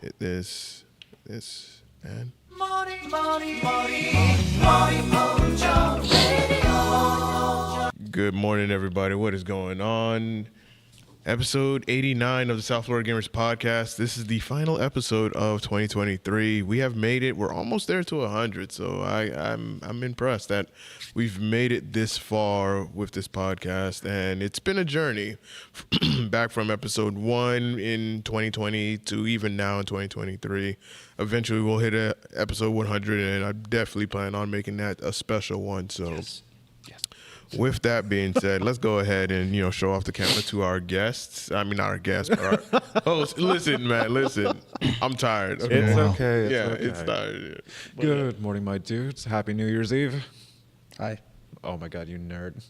Hit this, and good morning, everybody. What is going on? Episode 89 of the South Florida Gamers Podcast. This is the final episode of 2023. We have made it. We're almost there to 100, so I'm impressed that we've made it this far with this podcast, and it's been a journey back from episode 1 in 2020 to even now in 2023. Eventually, we'll hit episode 100, and I definitely plan on making that a special one. So. Yes. With that being said, let's go ahead and, show off the camera to our guests. I mean, not our guests, but our hosts. Listen, man, listen. I'm tired. Okay? It's okay. It's tired. Yeah. Good morning, my dudes. Happy New Year's Eve. Hi. Oh, my God, you nerd.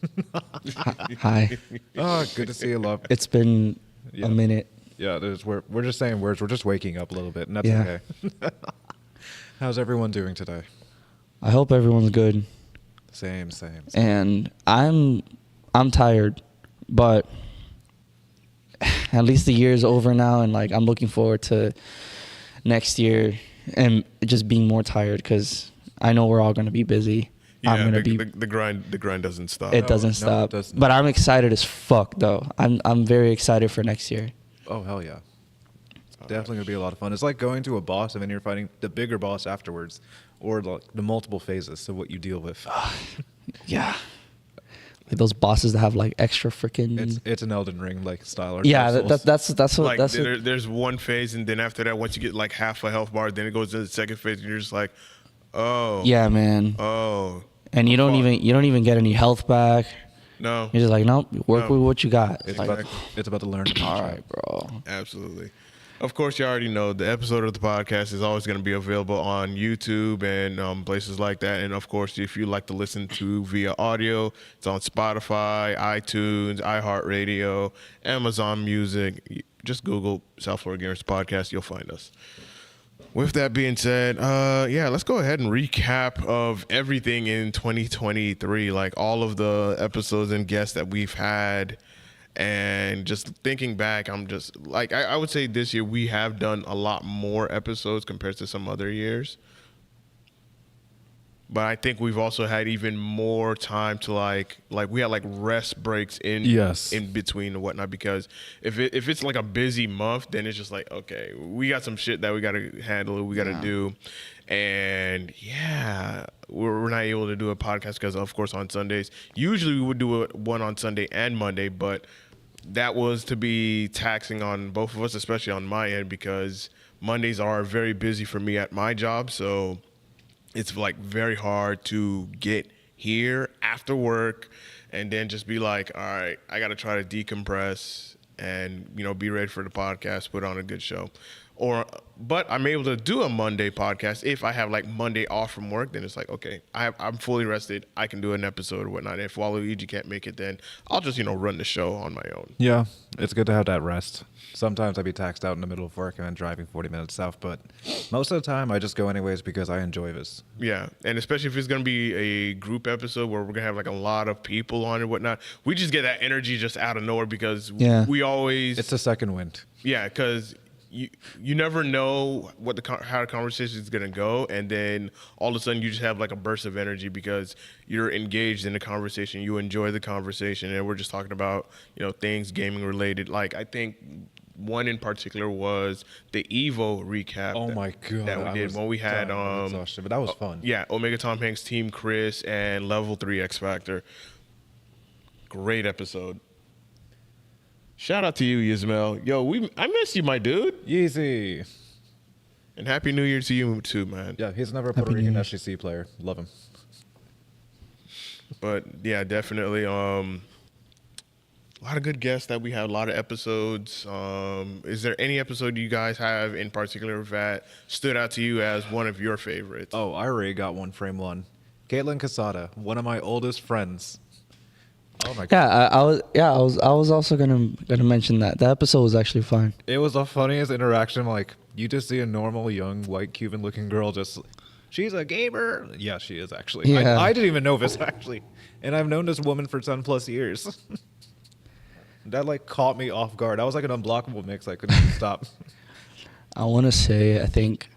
Hi. Oh, good to see you, love. It's been a minute. Yeah, we're just saying words. We're just waking up a little bit, and that's okay. How's everyone doing today? I hope everyone's good. Same. And I'm tired, but at least the year's over now, and like I'm looking forward to next year and just being more tired because I know we're all gonna be busy. Yeah, the grind doesn't stop. It doesn't stop. It doesn't. But I'm excited as fuck though. I'm very excited for next year. Oh, hell yeah. Definitely going to be a lot of fun. It's like going to a boss and then you're fighting the bigger boss afterwards, or like the multiple phases of what you deal with. Yeah. Like those bosses that have like extra freaking. It's an Elden Ring like style. Or yeah, that's what. Like there's one phase, and then after that, once you get like half a health bar, then it goes to the second phase, and you're just like, oh. Yeah, man. Oh. And you don't even get any health back. No. You're just like, nope. Work with what you got. It's like, about to learn. All right, bro. Absolutely. Of course, you already know the episode of the podcast is always going to be available on YouTube and places like that. And, of course, if you like to listen to via audio, it's on Spotify, iTunes, iHeartRadio, Amazon Music. Just Google South Florida Gamers Podcast. You'll find us. With that being said, let's go ahead and recap of everything in 2023, like all of the episodes and guests that we've had. And just thinking back, I'm just like, I would say this year we have done a lot more episodes compared to some other years. But I think we've also had even more time to like we had like rest breaks in between and whatnot, because if it's like a busy month, then it's just like, okay, we got some shit that we got to handle, we got to do. And we're not able to do a podcast because, of course, on Sundays, usually we would do one on Sunday and Monday, but that was to be taxing on both of us, especially on my end, because Mondays are very busy for me at my job. So it's like very hard to get here after work and then just be like, all right, I got to try to decompress and, be ready for the podcast, put on a good show. But I'm able to do a Monday podcast. If I have like Monday off from work, then it's like, okay, I'm fully rested. I can do an episode or whatnot. If Waluigi can't make it, then I'll just, run the show on my own. Yeah, it's good to have that rest. Sometimes I'd be taxed out in the middle of work and then driving 40 minutes south, but most of the time I just go anyways because I enjoy this. Yeah, and especially if it's going to be a group episode where we're going to have like a lot of people on and whatnot, we just get that energy just out of nowhere because we always... It's a second wind. Yeah, because... You never know how the conversation is going to go, and then all of a sudden you just have like a burst of energy because you're engaged in the conversation, you enjoy the conversation, and we're just talking about things gaming related. Like I think one in particular was the Evo recap. Oh my God, that we did when we had exhaustion, but that was fun. Yeah, Omega Tom Hanks, Team Chris, and Level 3 X Factor. Great episode. Shout out to you, Yismael. Yo, I miss you, my dude. Yeezy. And Happy New Year to you, too, man. Yeah, he's never a Puerto Rican SGC player. Love him. But, yeah, definitely. A lot of good guests that we had, a lot of episodes. Is there any episode you guys have in particular that stood out to you as one of your favorites? Oh, I already got one, frame one. Caitlin Casada, one of my oldest friends. Oh my God. I was also gonna mention that the episode was actually fun. It was the funniest interaction. Like you just see a normal young white Cuban looking girl just, she's a gamer. Yeah, she is actually. Yeah. I didn't even know this actually, and I've known this woman for 10+ years. That like caught me off guard. I was like an unblockable mix. I couldn't even stop. I want to say, I think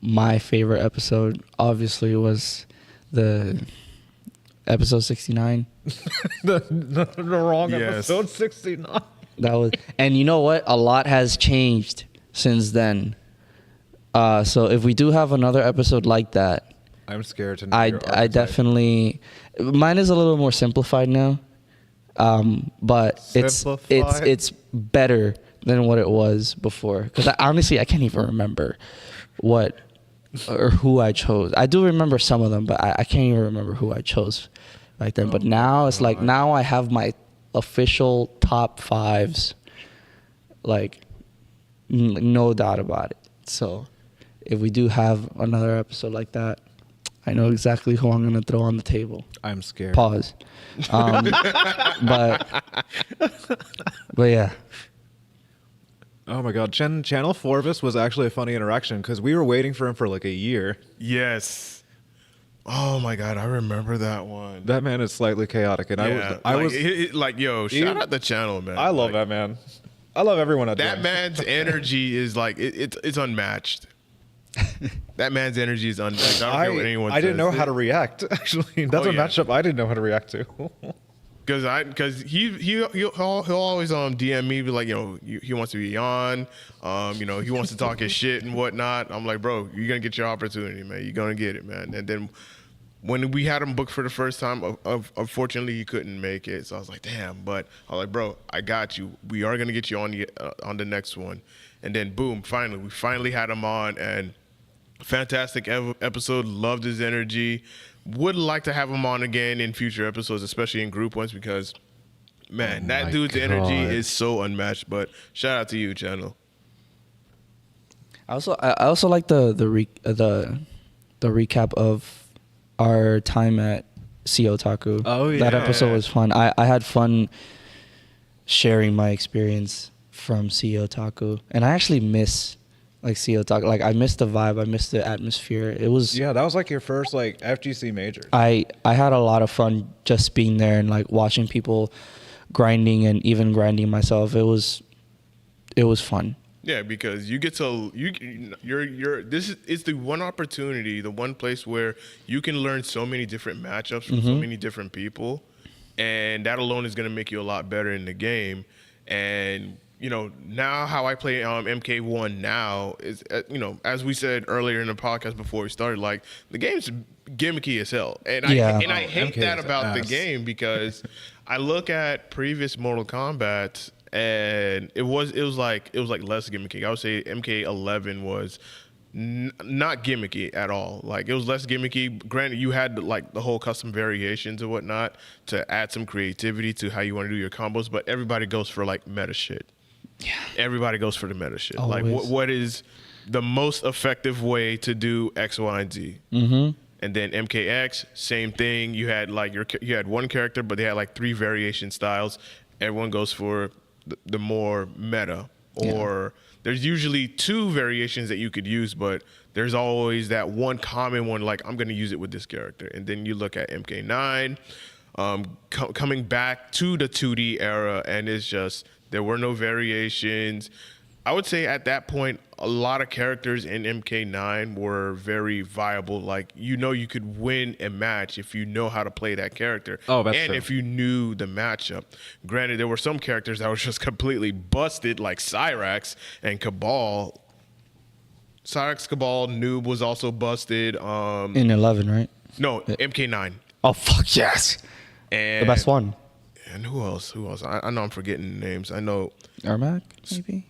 my favorite episode obviously was the episode 69. the wrong episode 69. That was, and you know what? A lot has changed since then. So if we do have another episode like that, I'm scared to know. I definitely, mine is a little more simplified now, but it's better than what it was before. Because honestly, I can't even remember what or who I chose. I do remember some of them, but I can't even remember who I chose back then. But now it's like, now I have my official top 5s, like no doubt about it. So if we do have another episode like that, I know exactly who I'm gonna throw on the table. I'm scared. Pause. But yeah. Oh my God, Channel Forbes was actually a funny interaction because we were waiting for him for like a year. Yes. Oh my God, I remember that one. That man is slightly chaotic, and I was yo, shout out the channel, man. I love that man. I love everyone at that man's energy is like it's unmatched. That man's energy is unmatched. I don't care what anyone says. I didn't know how to react. Actually, that's a matchup I didn't know how to react to. Because he'll always DM me, be like, you know, he wants to be on, you know, he wants to talk his shit and whatnot. I'm like, bro, you're gonna get your opportunity, man. You're gonna get it, man. And then when we had him booked for the first time, unfortunately he couldn't make it. So I was like, damn. But I was like, bro, I got you. We are gonna get you on the next one. And then boom, we finally had him on, and fantastic episode. Loved his energy. Would like to have him on again in future episodes, especially in group ones, because man, that dude's energy is so unmatched. But shout out to you, channel. I also like the recap of our time at Sea Otaku. Oh yeah, that episode was fun. I had fun sharing my experience from Sea Otaku, and I actually miss like Sea Otaku. Like I missed the vibe, I missed the atmosphere. It was that was like your first like FGC major. I had a lot of fun just being there and like watching people grinding and even grinding myself. It was fun. Yeah, because you get to this is the one opportunity, the one place where you can learn so many different matchups from so many different people, and that alone is going to make you a lot better in the game. And you know, now how I play MK1 now is, you know, as we said earlier in the podcast before we started, like the game's gimmicky as hell, and I hate that about the game, because I look at previous Mortal Kombat. And it was like less gimmicky. I would say MK11 was not gimmicky at all. Like it was less gimmicky. Granted, you had like the whole custom variations and whatnot to add some creativity to how you want to do your combos. But everybody goes for like meta shit. Yeah. Everybody goes for the meta shit. Always. Like what is the most effective way to do X, Y, and Z? Mm-hmm. And then MKX, same thing. You had like you had one character, but they had like 3 variation styles. Everyone goes for the more meta, or there's usually 2 variations that you could use, but there's always that one common one, like I'm going to use it with this character. And then you look at MK9 coming back to the 2D era, and it's just there were no variations. I would say at that point, a lot of characters in MK9 were very viable. Like, you know, you could win a match if you know how to play that character. Oh, that's and true. if you knew the matchup. Granted, there were some characters that were just completely busted, like Cyrax and Cabal. Cyrax, Cabal, Noob was also busted. In 11, right? No, MK9. Oh, fuck yes. And the best one. And who else? I know I'm forgetting names. I know. Ermac, maybe?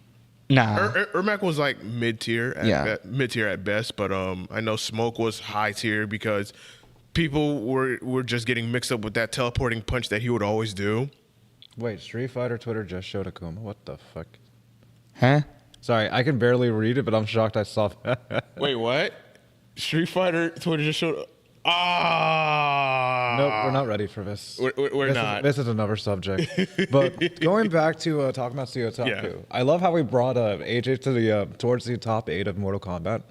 Nah. Ermac was like mid-tier at best, but I know Smoke was high tier because people were just getting mixed up with that teleporting punch that he would always do. Wait, Street Fighter Twitter just showed Akuma. What the fuck? Huh? Sorry, I can barely read it, but I'm shocked I saw that. Wait, what? Street Fighter Twitter just showed. Nope, we're not ready for this. We're not. This is another subject. But going back to talking about Sea Otaku, I love how we brought AJ to the towards the top 8 of Mortal Kombat,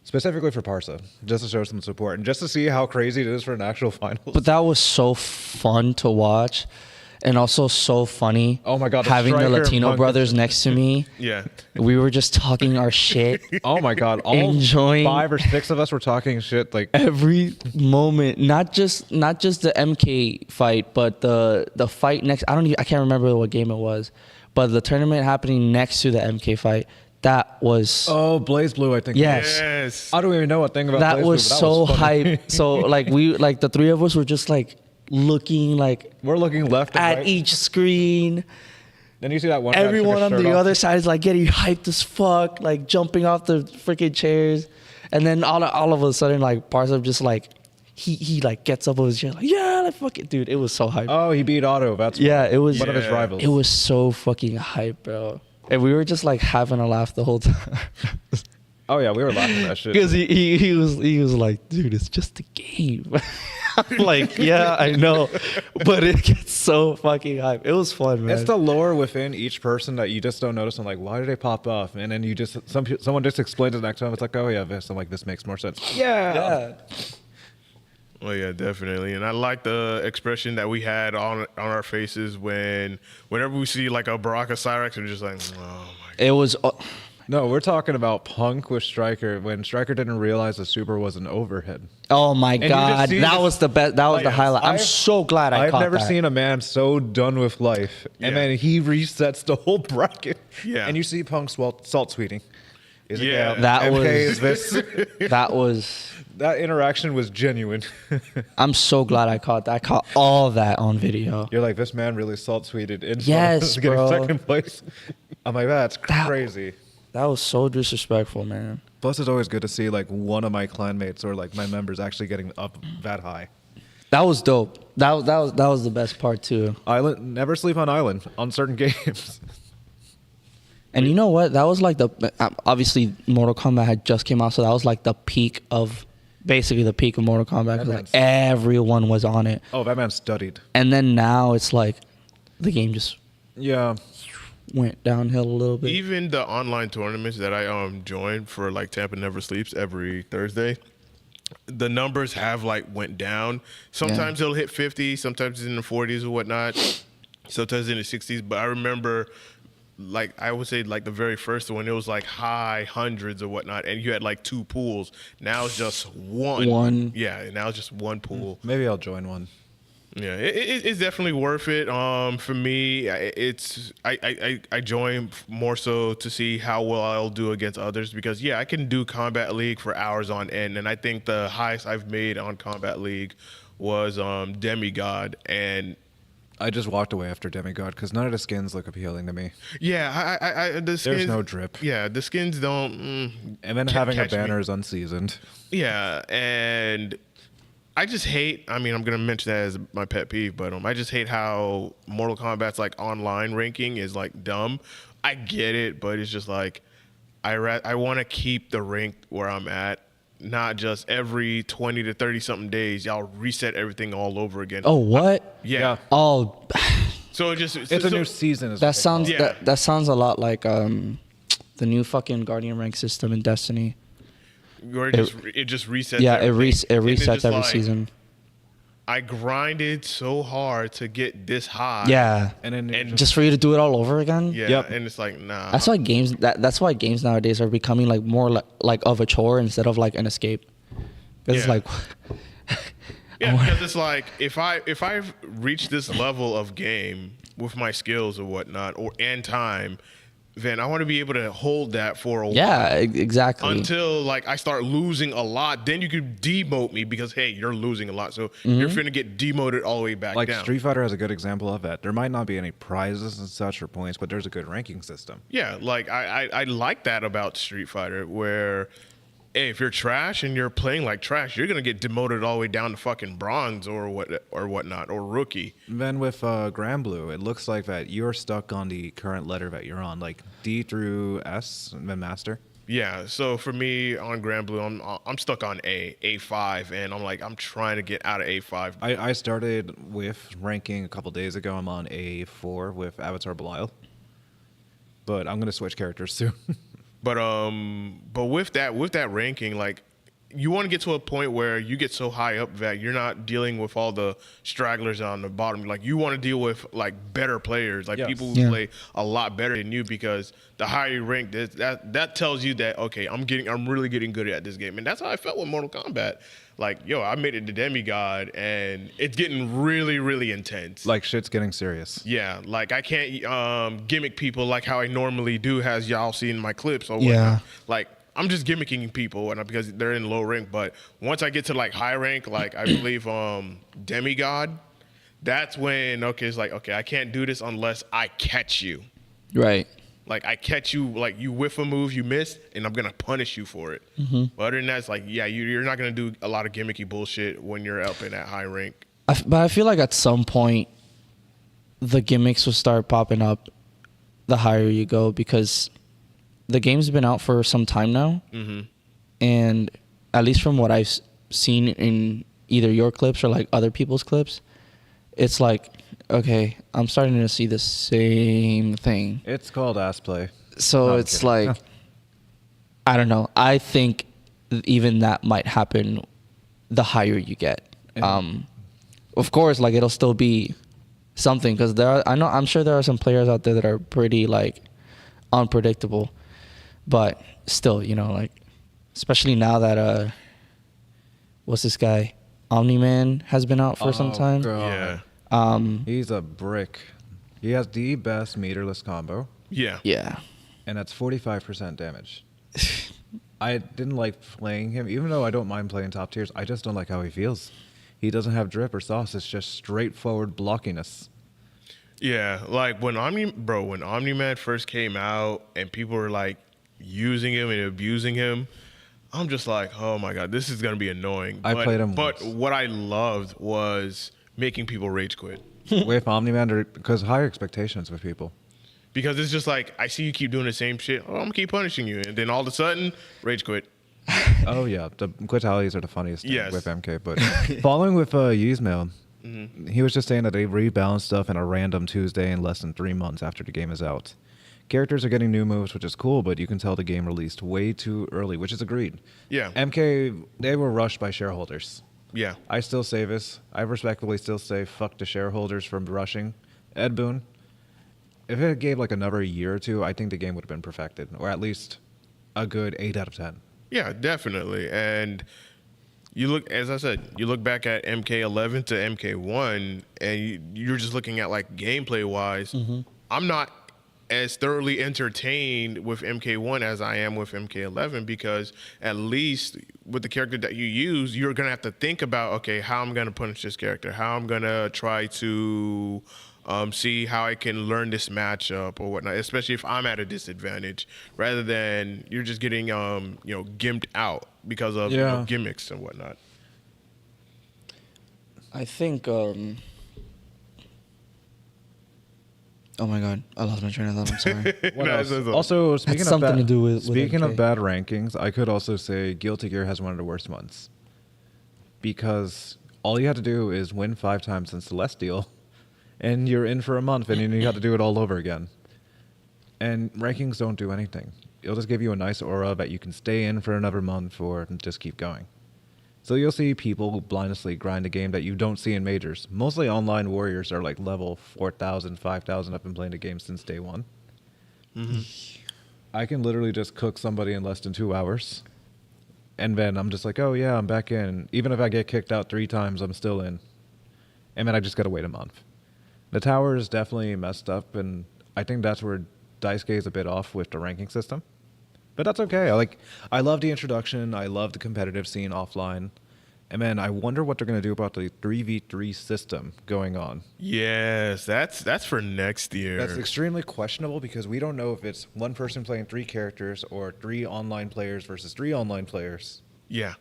specifically for Parsa, just to show some support and just to see how crazy it is for an actual finals. But that was so fun to watch, And also so funny. Oh my God, having the Striker Latino Monk. brothers next to me. Yeah. We were just talking our shit. Oh my God, all Enjoying 5 or 6 of us were talking shit like every moment. Not just the MK fight, but the fight next. I can't remember what game it was, but the tournament happening next to the MK fight. That was Blaze Blue, I think. yes. I don't even know a thing about That Blaze was Blue, but so that was funny. hype. So like the three of us were just like looking like We're looking left and at right. each screen. Then you see that one guy Everyone took on his the shirt off. other side is like getting hyped as fuck, like jumping off the freaking chairs. And then all of a sudden, like Parsa just like he like gets up on his chair like, yeah, like fuck it, dude. It was so hype. Oh, he beat Otto. That's Yeah, it was one of his rivals. It was so fucking hype, bro. And we were just like having a laugh the whole time. Oh yeah, we were laughing at that shit. Because he was like, dude, it's just a game. I'm like, yeah, I know, but it gets so fucking hype. It was fun, man. It's the lore within each person that you just don't notice. I'm like, why did they pop off? And then you just someone just explains it next time. It's like, oh yeah, this. I'm like, this makes more sense. yeah. Well, yeah, definitely, and I like the expression that we had on our faces whenever we see like a Baraka Cyrex, we're just like, oh my. It was. No, we're talking about Punk with Striker when Striker didn't realize the super was an overhead. Oh my you just god, see that this- was the best. That was the Like, highlight. I'm I've- so glad I I've caught never that. seen a man so done with life, and Yeah. then he resets the whole bracket. Yeah. and you see Punk salt tweeting. Is it Yeah. Gab? That MK was- is this. That was. That interaction was genuine. I'm so glad I caught that. I caught all that on video. You're like, this man really salt tweeted in Yes, getting bro. second place. I'm like, that's That- crazy. That was so disrespectful, man. Plus, it's always good to see like one of my clanmates or like my members actually getting up that high. That was dope. That was the best part too. Island, never sleep on island on certain games. And you know what? That was like obviously Mortal Kombat had just came out, so that was like the peak of basically the peak of Mortal Kombat. 'Cause, like everyone was on it, Oh, that man studied. and then now it's like the game just Yeah. went downhill a little bit. Even the online tournaments that I join for like Tampa Never Sleeps every Thursday, the numbers have like went down. Sometimes it'll hit 50, sometimes it's in the 40s or whatnot, sometimes in the 60s. But I remember, like I would say, like the very first one, it was like high hundreds or whatnot, and you had like 2 pools. Now it's just one. One. Yeah, now it's just one pool. Maybe I'll join one. Yeah, it's definitely worth it. For me, I join more so to see how well I'll do against others because yeah, I can do Combat League for hours on end, and I think the highest I've made on Combat League was Demigod, and I just walked away after Demigod because none of the skins look appealing to me. yeah, the skins, There's no drip. Yeah, the skins don't. And then Can't having a catch me. banner is unseasoned. Yeah, and I just hate. I mean, I'm gonna mention that as my pet peeve, but I just hate how Mortal Kombat's like online ranking is like dumb. I get it, but it's just like I want to keep the rank where I'm at, not just every 20 to 30 something days y'all reset everything all over again. Oh, what? yeah. Oh, So it just It's a new season. is what that they sounds Yeah. that sounds a lot like the new fucking Guardian rank system in Destiny. where it just resets. Yeah, it everything. And it's resets just every like, season. I grinded so hard to get this high. Yeah, And then And just for you to do it all over again. Yeah, Yep. and it's like nah. That's why games. That's why games nowadays are becoming like more like of a chore instead of like an escape. Because it's Yeah. like, Yeah, because it's like if I've reached this level of game with my skills or whatnot and time, then I want to be able to hold that for a while. yeah, exactly. Until like I start losing a lot, then you could demote me because hey, you're losing a lot, so you're finna get demoted all the way back Like down. Street Fighter has a good example of that. There might not be any prizes and such or points, but there's a good ranking system. Yeah, like I like that about Street Fighter, where hey, if you're trash and you're playing like trash, you're gonna get demoted all the way down to fucking bronze or whatnot or rookie. Then with Grand Blue, it looks like that you're stuck on the current letter that you're on, like D through S, and then Master. Yeah, so for me on Grand Blue, I'm stuck on A5, and I'm trying to get out of A5. I started with ranking a couple days ago. I'm on A4 with Avatar Belial, but I'm gonna switch characters soon. But with that ranking, like you want to get to a point where you get so high up that you're not dealing with all the stragglers on the bottom. Like, you want to deal with like better players, like people who play a lot better than you, because the higher you rank, that tells you that, okay, I'm really getting good at this game. And that's how I felt with Mortal Kombat. Like, yo, I made it to demigod, and it's getting really, really intense. Like, shit's getting serious. Yeah, like I can't gimmick people like how I normally do, as y'all see in my clips or whatnot. Like, I'm just gimmicking people and because they're in low rank. But once I get to like high rank, like I believe demigod, that's when it's like, okay, I can't do this unless I catch you. Right. Like, I catch you, like you whiff a move, you missed, and I'm gonna punish you for it. But other than that, it's like, yeah, you're not gonna do a lot of gimmicky bullshit when you're up in that high rank. But I feel like at some point, the gimmicks will start popping up the higher you go, because the game's been out for some time now, and at least from what I've seen in either your clips or like other people's clips, it's like, okay, I'm starting to see the same thing. It's called ass play. So it's like, I don't know. I think even that might happen the higher you get. Of course, like, it'll still be something, because I'm sure there are some players out there that are pretty like unpredictable, but still, like, especially now that what's this guy, Omni-Man has been out for some time. God. Yeah. He's a brick. He has the best meterless combo. Yeah. Yeah. And that's 45% damage. I didn't like playing him, even though I don't mind playing top tiers. I just don't like how he feels. He doesn't have drip or sauce. It's just straightforward blockiness. Yeah, like when Omni-Man first came out and people were like using him and abusing him, I'm just like, oh my god, this is gonna be annoying. I played him but once. what I loved was making people rage quit. With Omni-Man, because higher expectations with people. Because it's just like, I see you keep doing the same shit. Oh, I'm gonna keep punishing you, and then all of a sudden, rage quit. Oh yeah, the quitalities are the funniest thing Yes. with MK. But following with Yuzmail, he was just saying that they rebalanced stuff in a random Tuesday in less than 3 months after the game is out. Characters are getting new moves, which is cool, but you can tell the game released way too early, which is agreed. Yeah. MK, they were rushed by shareholders. Yeah. I still say this. I respectfully still say fuck the shareholders from rushing Ed Boon. If it gave like another year or two, I think the game would have been perfected, or at least a good 8 out of 10. Yeah, definitely. And you look, as I said, you look back at MK11 to MK1, and you're just looking at like gameplay wise. I'm not as thoroughly entertained with MK1 as I am with MK11, because at least with the character that you use, you're gonna have to think about, okay, how I'm gonna punish this character, how I'm gonna try to see how I can learn this matchup or whatnot, especially if I'm at a disadvantage, rather than you're just getting gimped out because of gimmicks and whatnot. I think oh my god, I lost my train of thought. I'm sorry. What else? Also, speaking of something to do with speaking of MK. bad rankings, I could also say Guilty Gear has one of the worst months, because all you have to do is win 5 times in Celestial, and you're in for a month, and you have to do it all over again. And rankings don't do anything. It'll just give you a nice aura that you can stay in for another month or just keep going. So you'll see people blindly grind a game that you don't see in majors. Mostly online warriors are like level 4,000, 5,000. I've been playing the game since day one. I can literally just cook somebody in less than 2 hours. And then I'm just like, oh yeah, I'm back in. Even if I get kicked out 3 times, I'm still in. And then I just got to wait a month. The tower is definitely messed up, and I think that's where Daisuke is a bit off with the ranking system. But that's okay. I love the introduction. I love the competitive scene offline. And man, I wonder what they're going to do about the 3v3 system going on. Yes, that's for next year. That's extremely questionable, because we don't know if it's one person playing 3 characters or 3 online players versus 3 online players. Yeah.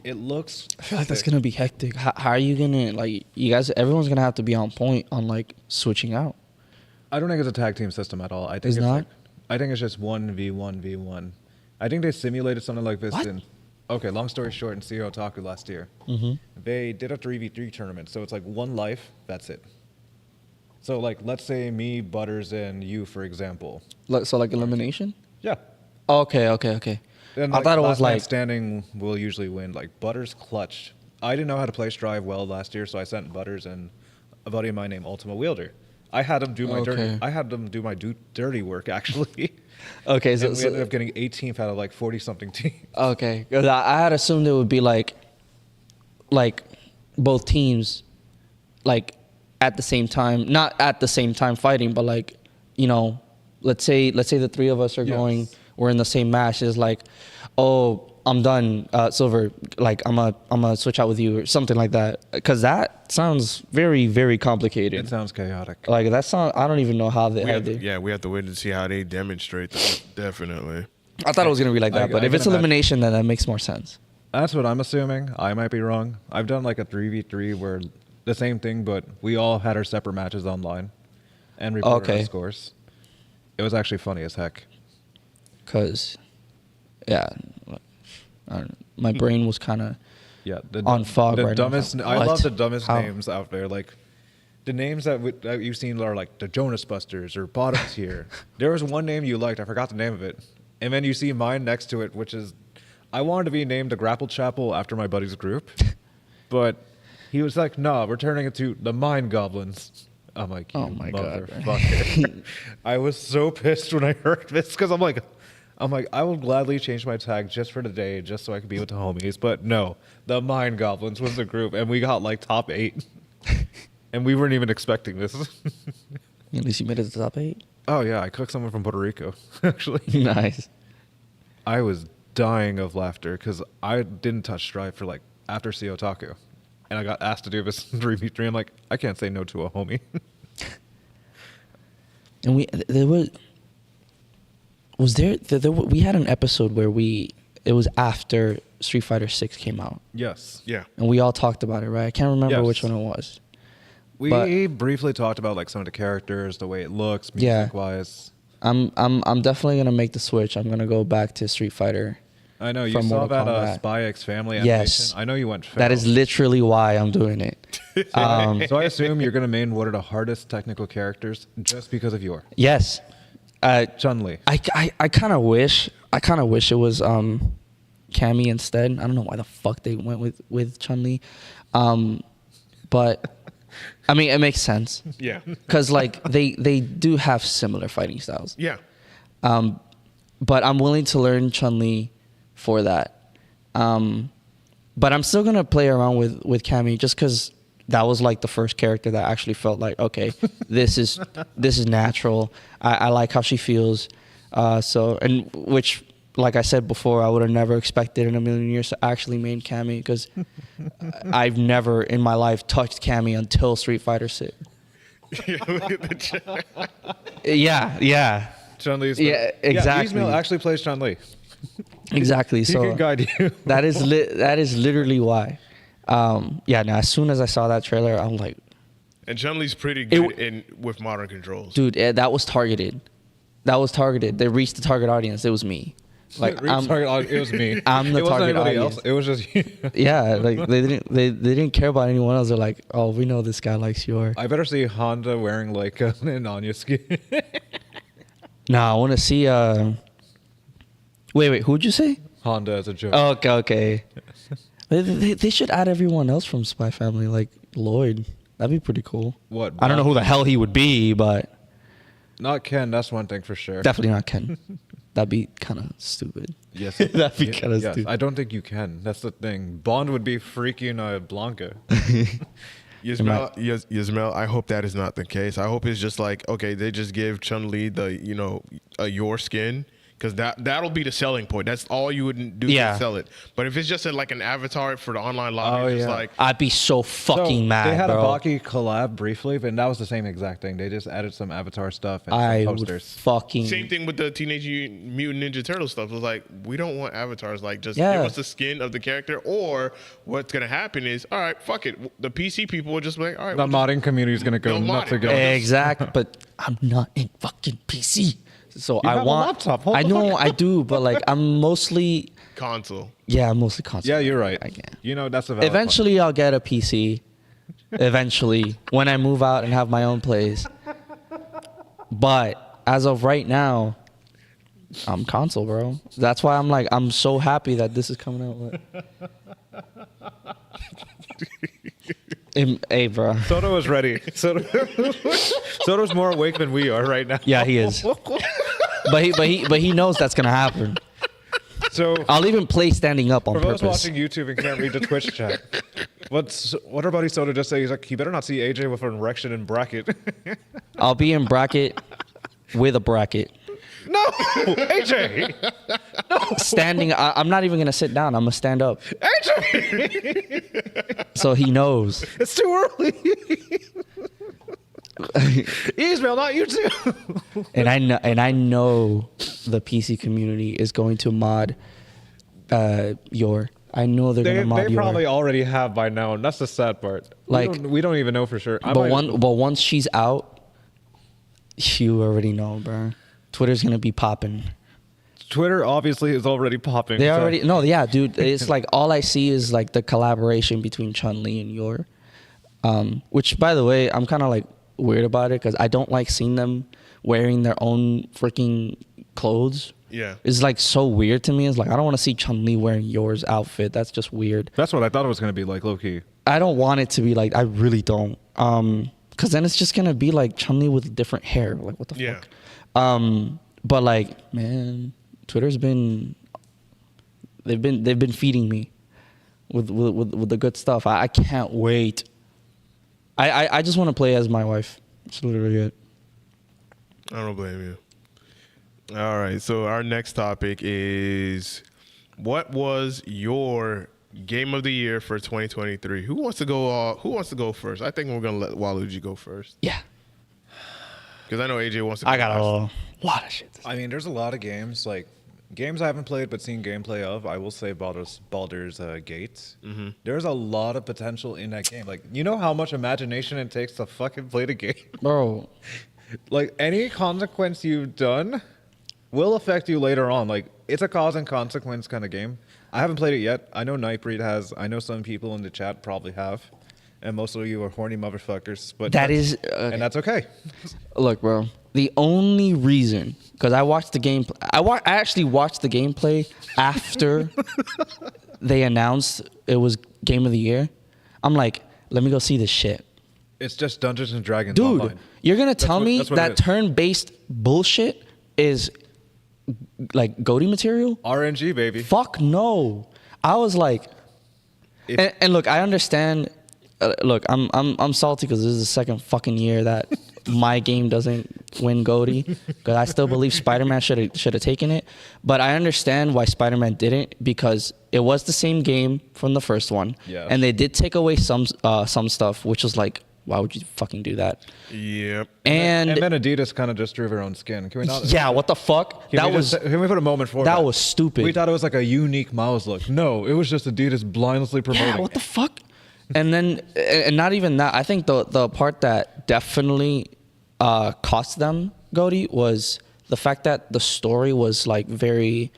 It looks... I feel like that's gonna be hectic. How are you gonna, like, you guys? Everyone's gonna have to be on point on like switching out. I don't think it's a tag team system at all. I think It's not? like, I think it's just 1v1v1. I think they simulated something like this What? in... Okay, long story short, in CEO Otaku last year, they did a 3v3 tournament. So it's like 1 life, that's it. So like, let's say me, Butters, and you, for example. So like elimination. Yeah. Okay. And I thought it was last man like standing will usually win. Like Butters clutch. I didn't know how to play Strive well last year, so I sent Butters and a buddy of mine named Ultima Wielder. I had him do my dirty work actually. Okay, so we ended up getting 18th out of like 40 something teams. Okay, because I had assumed it would be like both teams, like at the same time, not at the same time fighting, but like, you know, let's say the three of us are going, we're in the same match. It's like, oh, I'm done, Silver. Like I'm gonna switch out with you or something like that. Because that sounds very, very complicated. It sounds chaotic. Like that sound. I don't even know how they. We have to wait to see how they demonstrate that. Definitely. I thought it was gonna be like that, but if it's elimination, then that makes more sense. That's what I'm assuming. I might be wrong. I've done like a 3v3 where the same thing, but we all had our separate matches online and reported our scores. It was actually funny as heck. Cause, yeah. My brain was kind of on fog right dumbest, now. I love the dumbest names out there. Like the names that you've seen are like the Jonas Busters or Bottoms here. There was one name you liked. I forgot the name of it. And then you see mine next to it, which is, I wanted to be named the Grapple Chapel after my buddy's group. But he was like, no, we're turning it to the Mind Goblins. I'm like, oh my motherfucker. God. I was so pissed when I heard this because I'm like, I will gladly change my tag just for today, just so I can be with the homies. But no, the Mind Goblins was the group, and we got like top 8. And we weren't even expecting this. At least you made it to the top 8? Oh, yeah. I cooked someone from Puerto Rico, actually. Nice. I was dying of laughter because I didn't touch Strive for like after CO Taku. And I got asked to do this 3v3. I'm like, I can't say no to a homie. And we had an episode where it was after Street Fighter 6 came out. Yes. Yeah. And we all talked about it, right? I can't remember which one it was. We briefly talked about like some of the characters, the way it looks, music wise. I'm definitely gonna make the switch. I'm gonna go back to Street Fighter. I know you saw that Spy X Family animation. Yes. I know you went. That is literally why I'm doing it. So I assume you're gonna main one of the hardest technical characters just because of your. Yes. Chun-Li. I kind of wish it was Cammy instead. I don't know why the fuck they went with Chun-Li, but I mean it makes sense. Yeah. Because like they do have similar fighting styles. Yeah. But I'm willing to learn Chun-Li for that. But I'm still gonna play around with Cammy just because that was like the first character that actually felt like, okay, this is natural. I like how she feels. Which, like I said before, I would have never expected in a million years to actually main Cammy because I've never in my life touched Cammy until Street Fighter 6. Yeah. Chun-Li's exactly. Yzmael actually plays Chun-Li. Exactly. So he can guide you. that is literally why. As soon as I saw that trailer, I'm like, and Chun-Li's pretty good with modern controls. Dude, that was targeted. They reached the target audience. It was me. Like it was me. I'm the target audience. Else. It was just you. Yeah, like they didn't care about anyone else. They're like, oh, we know this guy likes your. I better see Honda wearing like an Anya skin. Nah, I want to see. Wait, who'd you say? Honda as a joke. Oh, okay. They should add everyone else from Spy Family, like Lloyd. That'd be pretty cool. What? I don't know who the hell he would be, but not Ken. That's one thing for sure. Definitely not Ken. That'd be kind of stupid. Yes, that'd be kind of stupid. I don't think you can. That's the thing. Bond would be freaking Blanca. Yzmael, I hope that is not the case. I hope it's just like, okay, they just give Chun-Li your skin. Because that'll be the selling point. That's all you would do to sell it. But if it's just like an avatar for the online lobby, it's like I'd be so fucking mad. They had a Baki collab briefly, and that was the same exact thing. They just added some avatar stuff and some posters. Same thing with the Teenage Mutant Ninja Turtle stuff. It was like, we don't want avatars. Like, just give us the skin of the character. Or what's gonna happen is, all right, fuck it. The PC people will just be like, all right. The modding community is gonna go nuts again. Exactly. But I'm not in fucking PC. So you have want a laptop. I know I do, but like I'm mostly console. Yeah, I'm mostly console. Yeah, you're right. I can. That's a valid eventually point. I'll get a PC. Eventually, when I move out and have my own place. But as of right now, Console, bro. That's why I'm so happy that this is coming out. Hey, bro. Soto is ready. Soto's more awake than we are right now. Yeah, he is. But he knows that's gonna happen. So I'll even play standing up on for purpose. those watching YouTube and can't read the Twitch chat, what our buddy Soto just say? He's like, he better not see AJ with an erection in bracket. I'll be in bracket with a bracket. No, AJ. No, Standing. I'm not even gonna sit down. I'm gonna stand up. AJ. So he knows. It's too early. Ismail, not you too. And I know the PC community is going to mod your. I know they're gonna mod They your. probably already have by now, and that's the sad part. Like, we don't even know for sure. But once she's out, you already know, bro. Twitter's gonna be popping. Twitter obviously is already popping. They already yeah, dude. It's like all I see is like the collaboration between Chun-Li and Yor. Which, by the way, I'm kind of like weird about it because I don't like seeing them wearing their own freaking clothes. Yeah, It's like so weird to me. It's like I don't want to see Chun-Li wearing Yor's outfit. That's just weird. That's what I thought it was gonna be like, low key. I don't want it to be like. I really don't. Because then it's just gonna be like Chun-Li with different hair. Like what the fuck. But like, man, Twitter's been they've been feeding me with the good stuff. I can't wait. I just want to play as my wife. That's literally it. I don't blame you. All right, so our next topic is what was your game of the year for 2023? Who wants to go? Who wants to go first? I think we're gonna let Waluigi go first. Yeah. Because I know AJ wants to go I got last. a lot of shit. I mean, there's a lot of games, like games I haven't played but seen gameplay of. I will say Baldur's Gate. Mm-hmm. There's a lot of potential in that game. Like, you know how much imagination it takes to fucking play the game? Bro. Like, any consequence you've done will affect you later on. Like, it's a cause and consequence kind of game. I haven't played it yet. I know Nightbreed has. I know some people in the chat probably have. And most of you are horny motherfuckers. But and that's okay. Look, bro. The only reason, because I watched the game, I actually watched the gameplay after they announced it was Game of the Year. I'm like, let me go see this shit. It's just Dungeons and Dragons Dude, online. you're going to tell me that turn-based bullshit is like GOTY material? RNG, baby. Fuck no. I was like, and look, I understand. Look, I'm salty because this is the second fucking year that my game doesn't win GOTY, because I still believe Spider-Man should have taken it. But I understand why Spider-Man didn't, because it was the same game from the first one, and they did take away some stuff, which was like, why would you fucking do that? Yep. And then Adidas kind of just drew their own skin. Can we not? Yeah, what the fuck? Can we put a moment for that? That was stupid. We thought it was like a unique mouse look. No, it was just Adidas blindly promoting. Yeah, what the fuck? And then, and not even that. I think the part that definitely cost them GOTY was the fact that the story was like very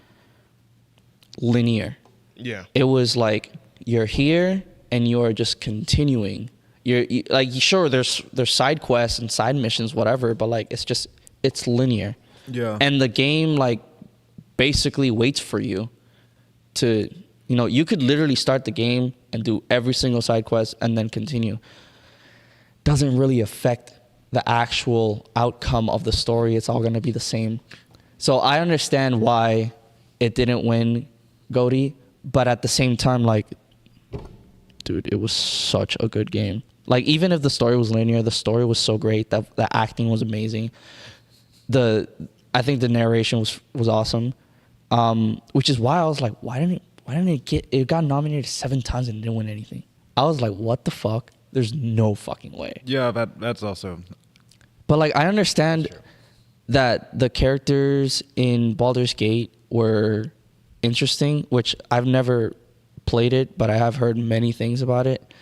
linear. Yeah. It was like you're here and you're just continuing. You like, sure, there's side quests and side missions, whatever, but like it's linear. Yeah. And the game like basically waits for you to, you could literally start the game and do every single side quest and then continue. Doesn't really affect the actual outcome of the story. It's all going to be the same. So I understand why it didn't win GOTY, but at the same time, like, dude, it was such a good game. Like, even if the story was linear, the story was so great. The acting was amazing. I think the narration was awesome. Which is why I was like, why didn't it got nominated 7 times and didn't win anything? I was like, what the fuck? There's no fucking way. Yeah, that's also. But like, I understand that the characters in Baldur's Gate were interesting, which I've never played it, but I have heard many things about it.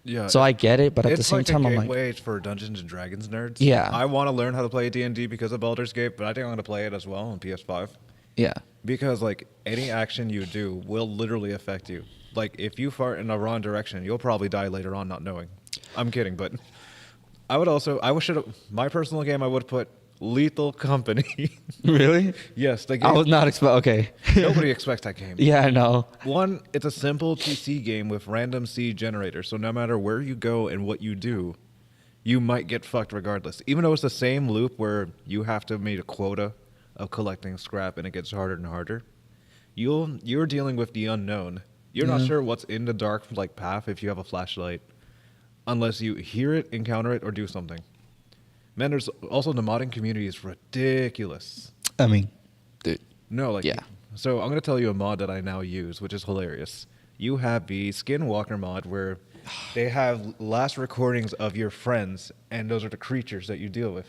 Yeah. So I get it, but at the same time, I'm like, it's like a gateway for Dungeons and Dragons nerds. Yeah. I want to learn how to play D&D because of Baldur's Gate, but I think I'm going to play it as well on PS5. yeah. Because like any action you do will literally affect you. Like if you fart in the wrong direction, you'll probably die later on not knowing. I'm kidding, but my personal game I would put Lethal Company. Really? Yes, the game. I was not okay. Nobody expects that game. Yeah, I know. One, it's a simple PC game with random seed generators, so no matter where you go and what you do, you might get fucked regardless. Even though it's the same loop where you have to meet a quota of collecting scrap and it gets harder and harder, you're dealing with the unknown. You're not sure what's in the dark like path if you have a flashlight, unless you hear it, encounter it, or do something. Man, there's also the modding community is ridiculous. I mean, dude. No, like Yeah. So I'm gonna tell you a mod that I now use, which is hilarious. You have the Skinwalker mod where they have last recordings of your friends, and those are the creatures that you deal with.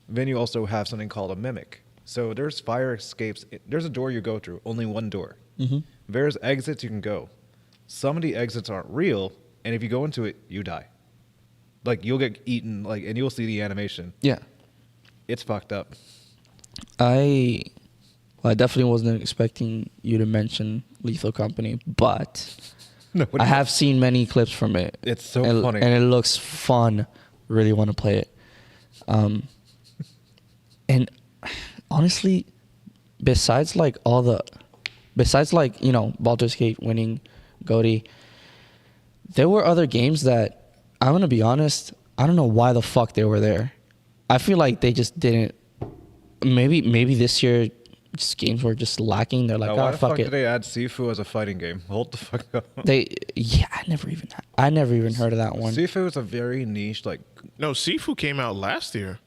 Then you also have something called a mimic. So there's fire escapes. There's a door you go through, only one door. Mm-hmm. There's exits you can go. Some of the exits aren't real, and if you go into it, you die. Like you'll get eaten, like, and you'll see the animation. Yeah. It's fucked up. I definitely wasn't expecting you to mention Lethal Company, but No, what I do you- have seen many clips from it. It's so and, funny. and it looks fun. Really want to play it. And honestly, besides like Baldur's Gate winning GOTY, there were other games that I'm gonna be honest, I don't know why the fuck they were there. I feel like they just didn't. Maybe this year, just games were just lacking. They're like, Why oh the fuck fuck it. did they add Sifu as a fighting game? Hold the fuck up. I never even heard of that one. Sifu is a very niche, like. No, Sifu came out last year.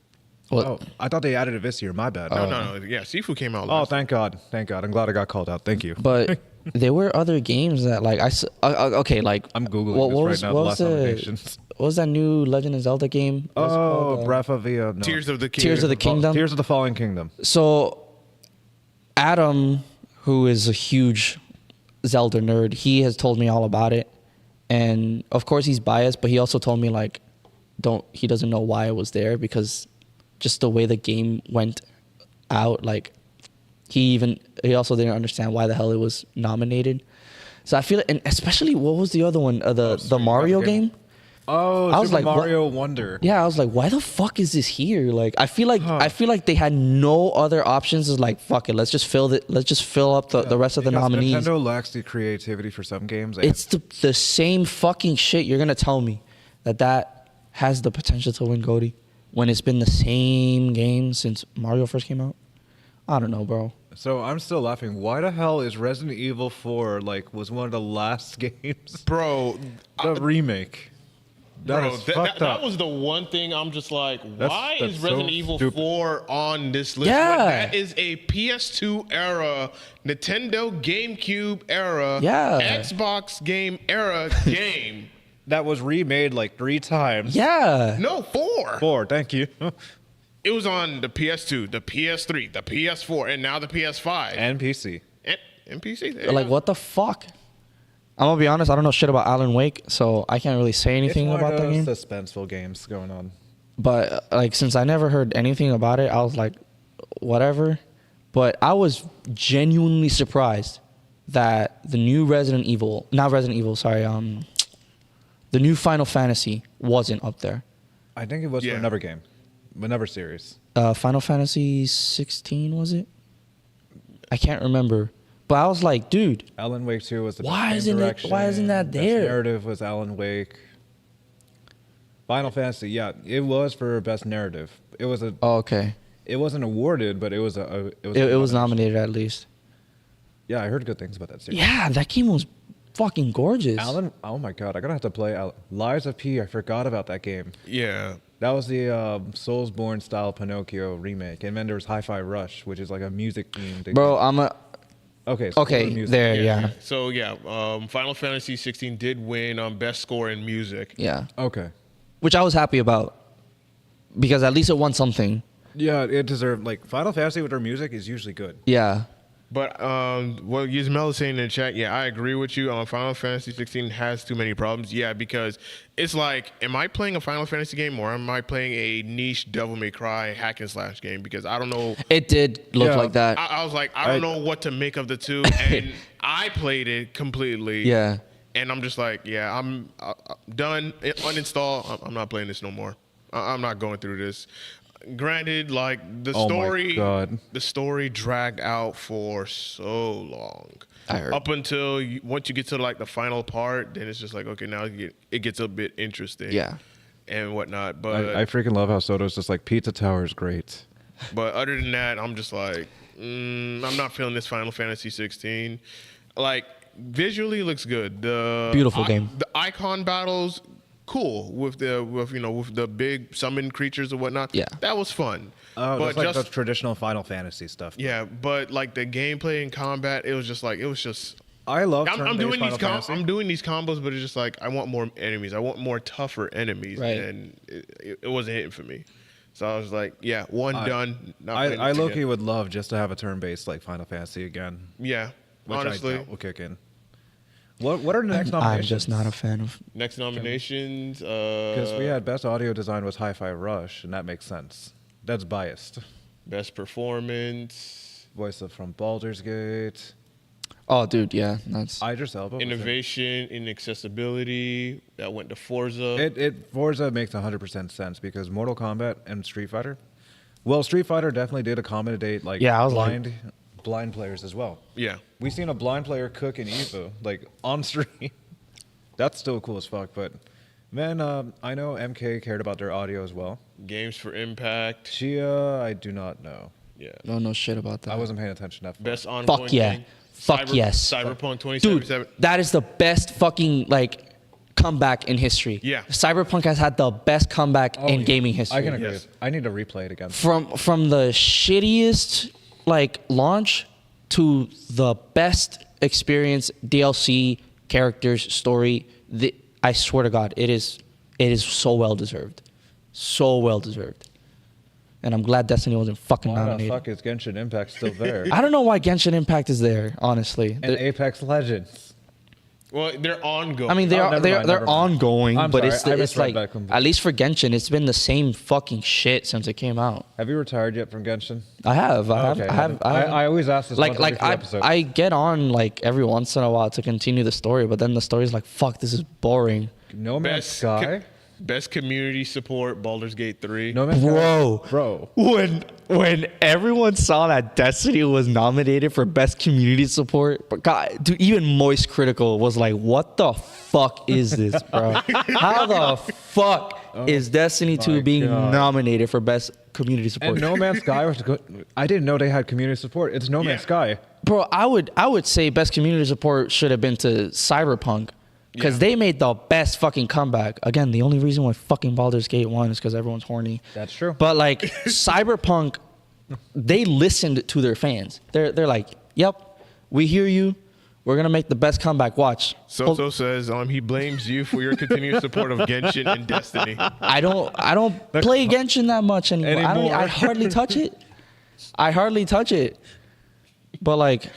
Well, Oh, I thought they added it this year. My bad. No. Yeah, Sifu came out Oh, last thank God. Thank God. I'm glad I got called out. Thank you. But there were other games that like okay, like I'm Googling this right now, the last nominations. what was that new Legend of Zelda game? What was it called? Breath of the... no. Tears of the Kingdom. Tears of the Kingdom. Tears of the Fallen Kingdom. So Adam, who is a huge Zelda nerd, he has told me all about it, and of course he's biased, but he also told me like he doesn't know why it was there because just the way the game went out, like he also didn't understand why the hell it was nominated. So I feel and especially what was the other one, the Mario game? Oh, I was Super like, what- Mario Wonder. Yeah, I was like, why the fuck is this here? Like, I feel like they had no other options. It's like, fuck it, let's just fill up the rest of the Because nominees. Nintendo lacks the creativity for some games. and- It's the same fucking shit. You're gonna tell me that has the potential to win GOTY when it's been the same game since Mario first came out? I don't know, bro. So I'm still laughing. Why the hell is Resident Evil 4 was one of the last games? Bro, The remake. bro, Is fucked up. that was the one thing I'm just like, why that's is Resident so Evil stupid. 4 on this list? Yeah. That is a PS2 era, Nintendo GameCube era, Yeah. Xbox game era game. That was remade like 3 times. Yeah. No, 4. 4, thank you. It was on the PS2, the PS3, the PS4, and now the PS5. And PC. And PC. There you Like, go. what the fuck? I'm gonna be honest. I don't know shit about Alan Wake, so I can't really say anything It's one about of that game. those suspenseful games going on. But like, since I never heard anything about it, I was like, whatever. But I was genuinely surprised that the new the new Final Fantasy wasn't up there. I think it was Yeah. for another game. Another series. Final Fantasy 16 was it? I can't remember. But I was like, dude, Alan Wake 2 was the Why best game isn't it- why isn't that direction. there? Best narrative was Alan Wake. Final Fantasy, yeah, it was for best narrative. It was oh, okay. it wasn't awarded, but it was a It was nominated at least. Yeah, I heard good things about that series. Yeah, that game was fucking gorgeous. Alan, oh my god, I'm gonna have to play Lies of P. I forgot about that game. Yeah. That was the Soulsborne style Pinocchio remake, and then there was Hi-Fi Rush, which is like a music themed. Bro, I'm a Okay. So okay music. there. Yeah. So yeah, Final Fantasy 16 did win best score in music. Yeah. Okay. Which I was happy about because at least it won something. Yeah, it deserved Final Fantasy with their music is usually good. Yeah. But what Yismel is saying in the chat, yeah, I agree with you. Final Fantasy 16 has too many problems. Yeah, because it's like, am I playing a Final Fantasy game or am I playing a niche Devil May Cry hack and slash game? Because I don't know. It did look Yeah. like that. I was like, I don't know what to make of the two, and I played it completely. Yeah. And I'm just like, yeah, I'm done. Uninstall. I'm not playing this no more. I'm not going through this. granted, like the story dragged out for so long. I heard. Up until once you get to like the final part, then it's just like, okay, now it gets a bit interesting. Yeah. And whatnot. But I freaking love how Soto's just like, Pizza Tower is great. But other than that, I'm just like, I'm not feeling this Final Fantasy 16. Like, visually it looks good. The beautiful game. The icon battles, cool with the big summon creatures and whatnot. Yeah, that was fun. Oh, but like the traditional Final Fantasy stuff. Yeah, but like the gameplay and combat, it was just. I love. I'm doing these combos, but it's just like I want more enemies. I want more tougher enemies, right. And it wasn't hitting for me. So I was like, yeah, done. I low-key would love just to have a turn-based like Final Fantasy again. Yeah, which honestly, I doubt will kick in. What are the next nominations? I'm just not a fan of next nominations. Because we had best audio design was Hi-Fi Rush, and that makes sense. That's biased. Best performance. Voice from Baldur's Gate. Oh, dude, yeah, that's Idris Elba. Innovation in accessibility. That went to Forza. Forza makes 100% sense because Mortal Kombat and Street Fighter. Well, Street Fighter definitely did accommodate like blind players as well. Yeah, we seen a blind player cook in Evo like on stream. That's still cool as fuck. But man, I know MK cared about their audio as well. Games for Impact. Chia, I do not know. Yeah, don't know shit about that. I wasn't paying attention that far. Best ongoing. Fuck yeah. Game. Fuck yes. Cyberpunk 2077. Dude, that is the best fucking like comeback in history. Yeah. Cyberpunk has had the best comeback in gaming history. I can agree. Yes. I need to replay it again. From the shittiest like launch to the best experience, DLC, characters, story. I swear to God, it is so well deserved. So well deserved. And I'm glad Destiny wasn't fucking nominated. Why the fuck is Genshin Impact still there? I don't know why Genshin Impact is there, honestly. And Apex Legends. Well, they're ongoing. I mean, they're ongoing, but it's like at least for Genshin, it's been the same fucking shit since it came out. Have you retired yet from Genshin? I have. I always ask this. I get on like every once in a while to continue the story, but then the story's like, fuck, this is boring. No Man's Sky. Best community support, Baldur's Gate 3. No Man's Sky. Bro. When everyone saw that Destiny was nominated for best community support, but God, dude, even Moist Critical was like, "What the fuck is this, bro? How the fuck is Destiny 2 being nominated for best community support?" And No Man's Sky was good. I didn't know they had community support. It's No Man's Sky. Bro, I would say best community support should have been to Cyberpunk. Because they made the best fucking comeback. Again, the only reason why fucking Baldur's Gate won is because everyone's horny. That's true. But like Cyberpunk, they listened to their fans. They're like, "Yep, we hear you. We're gonna make the best comeback. Watch." Soto says he blames you for your continued support of Genshin and Destiny. I don't play Genshin that much anymore. I hardly touch it. But like,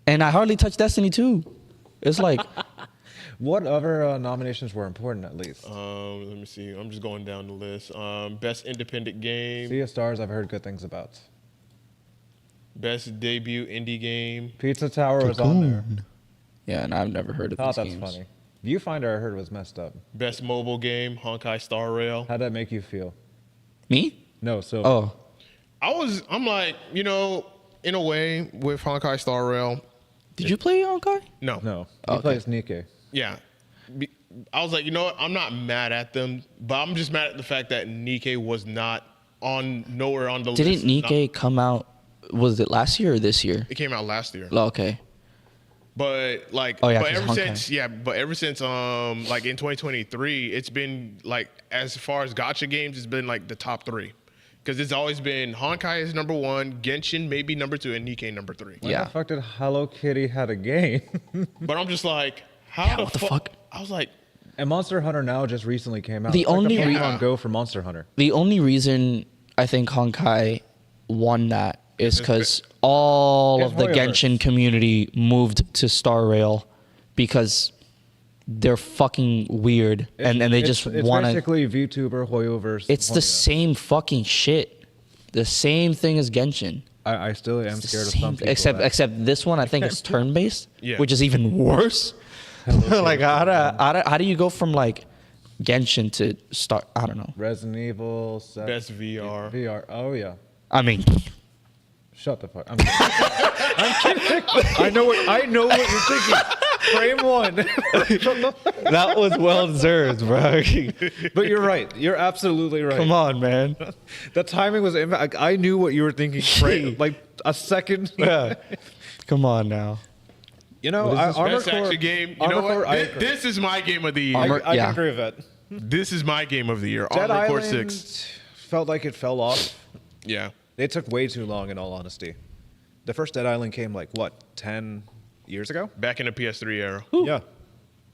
and I hardly touch Destiny too. It's like. What other nominations were important, at least? Let me see. I'm just going down the list. Best independent game. Sea of Stars, I've heard good things about. Best debut indie game. Pizza Tower was on there. Yeah, and I've never heard of these games. That's funny. Viewfinder, I heard, was messed up. Best mobile game, Honkai Star Rail. How'd that make you feel? Me? No, so. Oh. I'm like, in a way, with Honkai Star Rail. Did you play Honkai? No. He plays Nikke. Yeah. I was like, you know what? I'm not mad at them, but I'm just mad at the fact that Nikke was nowhere on the list. Didn't Nikke come out, was it last year or this year? It came out last year. Oh, okay. But like, ever since like in 2023, it's been like, as far as gacha games, it's been like the top 3. Because it's always been Honkai is number 1, Genshin maybe number 2, and Nikke number 3. When the fuck did Hello Kitty had a game? But I'm just like, what the fuck? I was like, and Monster Hunter now just recently came out. The only Pokemon Go for Monster Hunter. The only reason I think Honkai won that is because all of the Genshin community moved to Star Rail because they're fucking weird and they just want to. It's basically VTuber Hoyoverse. It's the same fucking shit. The same thing as Genshin. I still am scared of some people. Except this one, I think is turn-based, which is even worse. Like how do you go from like Genshin to start. I don't know. Resident Evil. Best VR. VR. Oh yeah. I mean, Shut the fuck. I'm kidding. I'm kidding. I know what you're thinking. Frame one. that was well deserved, bro. But you're right. You're absolutely right. Come on, man. The timing was. I knew what you were thinking. Like a second. Yeah. Come on now. You know, Best Armored Core action game. You know what? This is my game of the year. I can agree with that. This is my game of the year. Dead Armored Core Island 6. felt like it fell off. Yeah. They took way too long, in all honesty. The first Dead Island came like, what, 10 years ago? Back in the PS3 era. Yeah.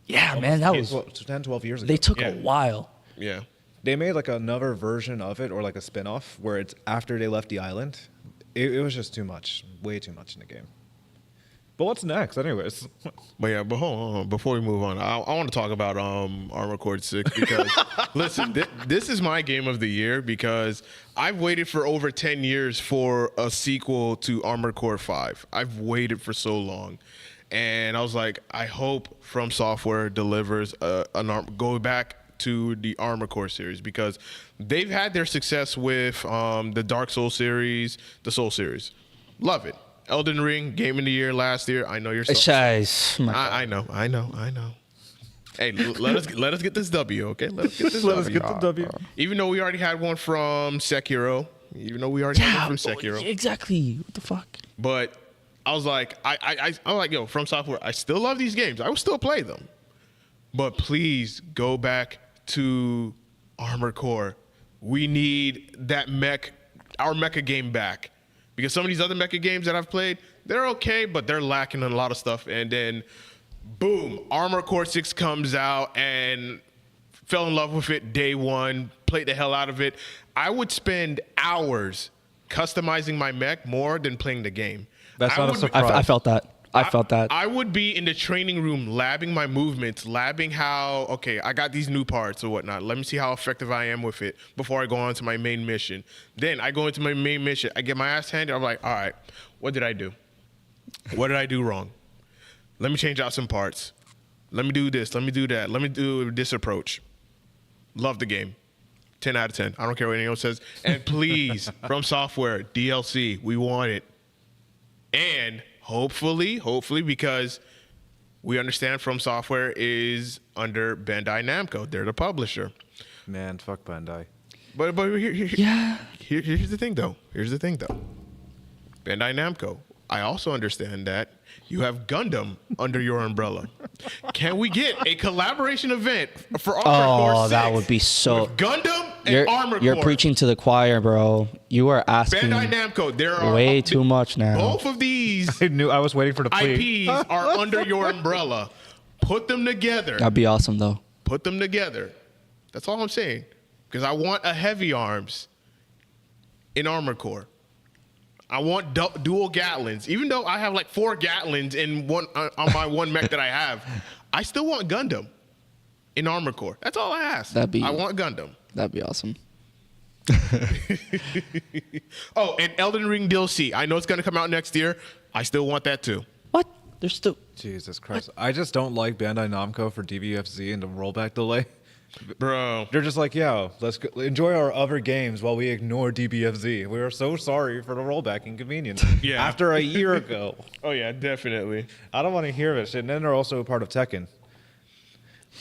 Yeah, man, that was. 10, 12 years ago. They took Yeah. a while. Yeah. They made like another version of it, or like a spin-off, where it's after they left the island. It was just too much. Way too much in the game. But what's next, anyways? But yeah, but hold on. Before we move on, I want to talk about Armored Core 6 because, listen, this is my game of the year because I've waited for over 10 years for a sequel to Armored Core 5. I've waited for so long. And I was like, I hope From Software delivers go back to the Armored Core series because they've had their success with the Dark Souls series, the Soul series. Love it. Elden Ring, Game of the Year last year. I know you're so I know. Hey, let us get this W, okay? Let us get this Let W. us get the W. Even though we already had one from Sekiro. Exactly. What the fuck? But I was like, I'm like, yo, From Software, I still love these games. I will still play them. But please go back to Armored Core. We need that our mecha game back. Because some of these other mecha games that I've played, they're okay, but they're lacking in a lot of stuff. And then, boom, Armored Core 6 comes out and fell in love with it day one, played the hell out of it. I would spend hours customizing my mech more than playing the game. That's not a surprise. I felt that. I felt that. I would be in the training room labbing my movements, labbing how, okay, I got these new parts or whatnot. Let me see how effective I am with it before I go on to my main mission. Then I go into my main mission. I get my ass handed. I'm like, all right, what did I do? What did I do wrong? Let me change out some parts. Let me do this. Let me do that. Let me do this approach. Love the game. 10 out of 10. I don't care what anyone says. And please, From Software, DLC, we want it. And hopefully, because we understand From Software is under Bandai Namco. They're the publisher. Man, fuck Bandai. But here's the thing, though. Bandai Namco. I also understand that you have Gundam under your umbrella. Can we get a collaboration event for Armored Core 6? That would be so. With Gundam and Armored Core. You're preaching to the choir, bro. You are asking Bandai Namco. There are way too much now. Both of these I was waiting for the plea. IPs are under your umbrella. Put them together. That'd be awesome, though. Put them together. That's all I'm saying. Because I want a heavy arms in Armored Core. I want dual Gatlins. Even though I have like 4 Gatlins in one on my one mech that I have, I still want Gundam in Armored Core. That's all I ask. I want Gundam. That'd be awesome. Oh, and Elden Ring DLC. I know it's going to come out next year. I still want that too. What? There's still... Jesus Christ. I just don't like Bandai Namco for DBFZ and the rollback delay. Bro. They're just like, yo, let's enjoy our other games while we ignore DBFZ. We are so sorry for the rollback inconvenience. Yeah. After a year ago. Oh, yeah, definitely. I don't want to hear this shit. And then they're also a part of Tekken.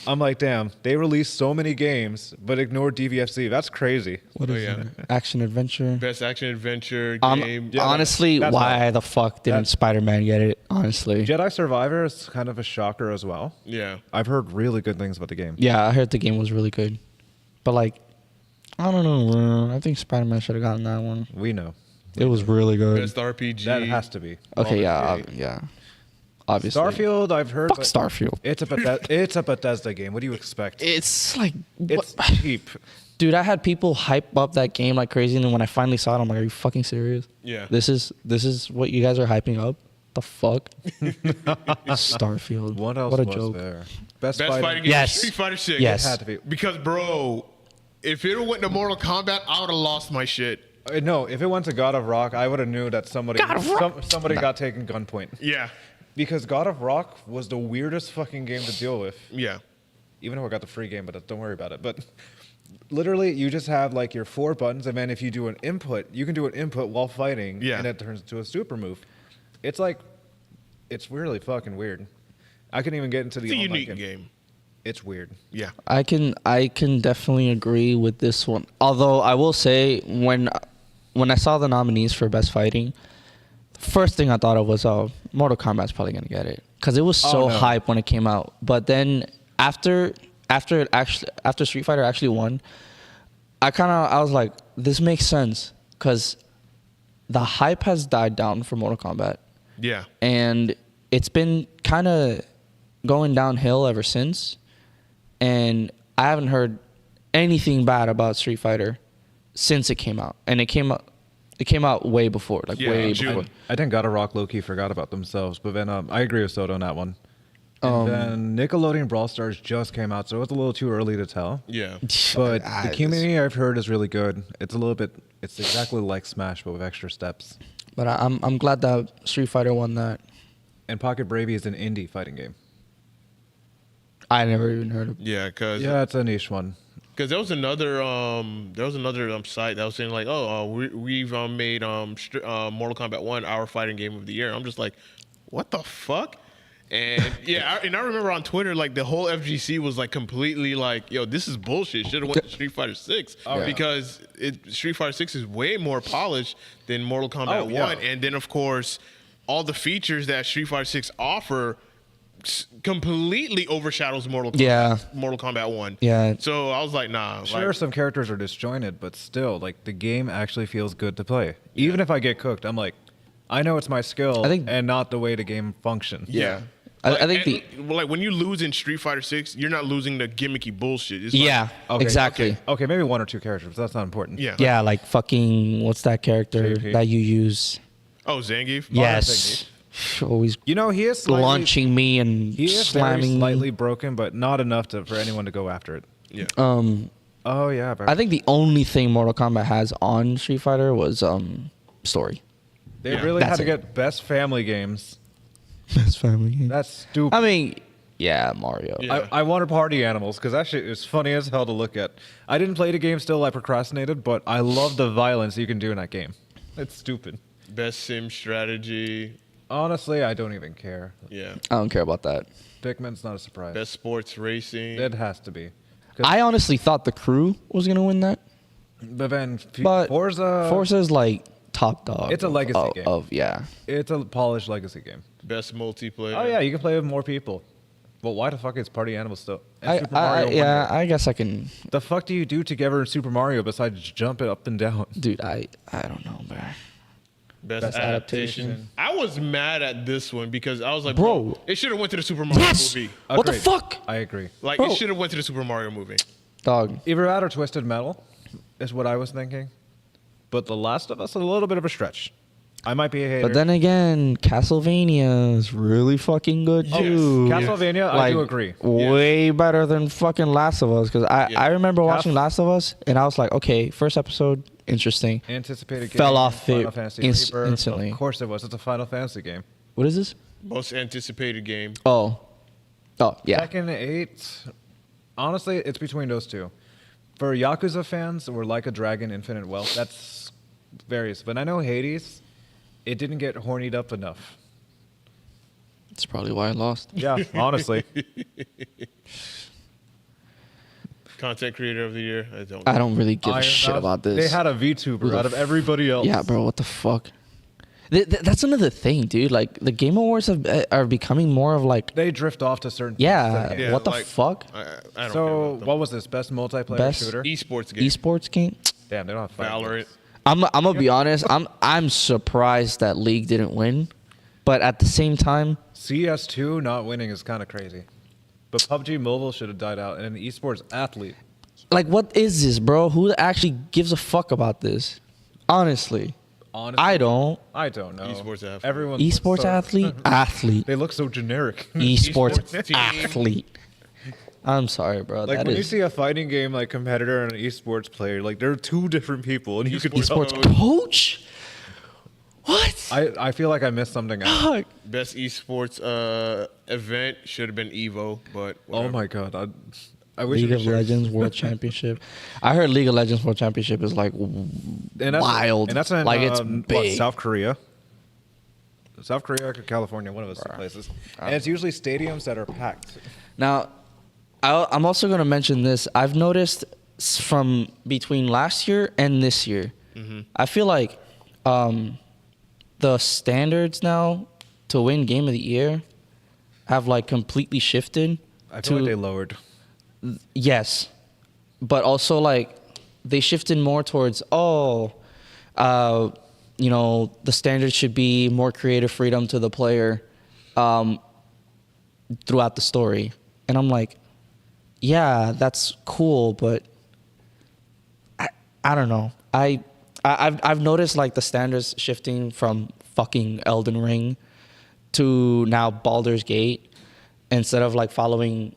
I'm like, damn, they released so many games, but ignored DBFZ. That's crazy. What is it? Action adventure? Best action adventure game. Honestly, that's why the fuck didn't Spider-Man get it? Honestly. Jedi Survivor is kind of a shocker as well. Yeah. I've heard really good things about the game. Yeah, I heard the game was really good. But, like, I don't know, bro. I think Spider-Man should have gotten that one. We know. It was really good. Best RPG. That has to be. Okay, yeah. Obviously. Starfield, I've heard. Fuck Starfield. It's a Bethesda game. What do you expect? It's like... It's cheap. Dude, I had people hype up that game like crazy, and then when I finally saw it, I'm like, are you fucking serious? Yeah. This is what you guys are hyping up? The fuck? Starfield. What else what a was joke. there? Best fighting game. Yes. Street Fighter 6. Yes. It had to be. Because, bro, if it went to Mortal Kombat, I would have lost my shit. No, if it went to God of Rock, I would have knew that somebody got taken gunpoint. Yeah. Because God of Rock was the weirdest fucking game to deal with. Yeah. even though I got the free game, but don't worry about it. But literally, you just have like your 4 buttons, and then if you do an input, you can do an input while fighting, and it turns into a super move. It's like, it's really fucking weird. I couldn't even get into the It's a unique game. It's weird. Yeah. I can definitely agree with this one. Although I will say when I saw the nominees for Best Fighting, first thing I thought of was, oh, Mortal Kombat's probably gonna get it because it was so hype when it came out. But then after Street Fighter actually won, I was like, this makes sense because the hype has died down for Mortal Kombat. Yeah. And it's been kind of going downhill ever since. And I haven't heard anything bad about Street Fighter since it came out. And it came out way before, way before. I think God of Rock low-key forgot about themselves, but then I agree with Soto on that one. And then Nickelodeon Brawl Stars just came out, so it was a little too early to tell. Yeah. But the community I've heard is really good. It's exactly like Smash, but with extra steps. But I'm glad that Street Fighter won that. And Pocket Bravey is an indie fighting game. I never even heard of it. Yeah, it's a niche one. Because there was another site that was saying like, we've made Mortal Kombat 1 our fighting game of the year. I'm just like, what the fuck? And I remember on Twitter, like the whole FGC was like completely like, yo, this is bullshit. Should have went to Street Fighter 6 because Street Fighter 6 is way more polished than Mortal Kombat 1. And then of course, all the features that Street Fighter 6 offer completely overshadows Mortal Kombat 1. Yeah. So I was like, nah. Sure, some characters are disjointed, but still, like the game actually feels good to play. Even if I get cooked, I'm like, I know it's my skill and not the way the game functions. Yeah. I think when you lose in Street Fighter 6, you're not losing the gimmicky bullshit. It's exactly. Okay, maybe 1 or 2 characters. That's not important. Yeah, like fucking what's that character that you use? Oh, Zangief. Yes. Always. He is launching me and slamming. Slightly broken, but not enough for anyone to go after it. Yeah. I think the only thing Mortal Kombat has on Street Fighter was story. They really had to get best family games. Best family game. That's stupid. I mean, Mario. Yeah. I wanted Party Animals because actually it's funny as hell to look at. I didn't play the game still. I procrastinated, but I love the violence you can do in that game. It's stupid. Best sim strategy. Honestly, I don't even care. Yeah. I don't care about that. Pikmin's not a surprise. Best sports racing. It has to be. I honestly thought The Crew was going to win that. But then Forza's like top dog. It's a legacy game. It's a polished legacy game. Best multiplayer. Oh yeah, you can play with more people. Well, why the fuck is Party Animals still? I guess I can. The fuck do you do together in Super Mario besides jump it up and down? Dude, I don't know, bro. Best adaptation. I was mad at this one because I was like, bro, it should have went to the Super Mario movie. What the fuck? I agree. Like, it should have went to the Super Mario movie. Dog. Either that or Twisted Metal is what I was thinking. But The Last of Us is a little bit of a stretch. I might be a hater. But then again, Castlevania is really fucking good too. Yes. Castlevania, I do agree. Way better than fucking Last of Us. Because I remember watching Last of Us and I was like, okay, first episode, interesting. Anticipated game. Fell off Final Fantasy instantly. Of course it was. It's a Final Fantasy game. What is this? Most anticipated game. Oh, yeah. Tekken 8. Honestly, it's between those two. For Yakuza fans, or Like a Dragon, Infinite Wealth, that's various. But I know Hades, it didn't get hornied up enough. That's probably why I lost. Yeah, honestly. Content creator of the year. I don't really give a shit about this. They had a VTuber out of everybody else. Yeah, bro, what the fuck? That's another thing, dude. Like, the Game Awards are becoming more of like... They drift off to certain... Yeah, what the fuck? I don't so, what was this? Best multiplayer shooter? Esports game. Damn, they don't have Valorant. I'm gonna be honest. I'm surprised that League didn't win, but at the same time, CS2 not winning is kind of crazy. But PUBG Mobile should have died out, and an esports athlete. Like, what is this, bro? Who actually gives a fuck about this? Honestly, I don't. I don't know. Esports athlete. Everyone. Esports athlete. Athlete. They look so generic. Esports athlete. I'm sorry, bro. Like, when you see a fighting game like competitor and an esports player, like, they're two different people, and you could esports coach. What? I feel like I missed something out. Fuck. Best esports event should have been Evo, but Oh whatever. my god. I wish League we of shared- Legends World Championship. I heard League of Legends World Championship is like And that's, wild. And that's in, like it's what, big. South Korea. South Korea or California, one of those two places. And it's usually stadiums that are packed. Now, I'm also going to mention this. I've noticed from between last year and this year, I feel like the standards now to win Game of the Year have like completely shifted. I feel like they lowered. Yes, but also like they shifted more towards you know, the standards should be more creative freedom to the player throughout the story, and I'm like, yeah, that's cool, but I don't know. I've noticed like the standards shifting from fucking Elden Ring to now Baldur's Gate instead of like following,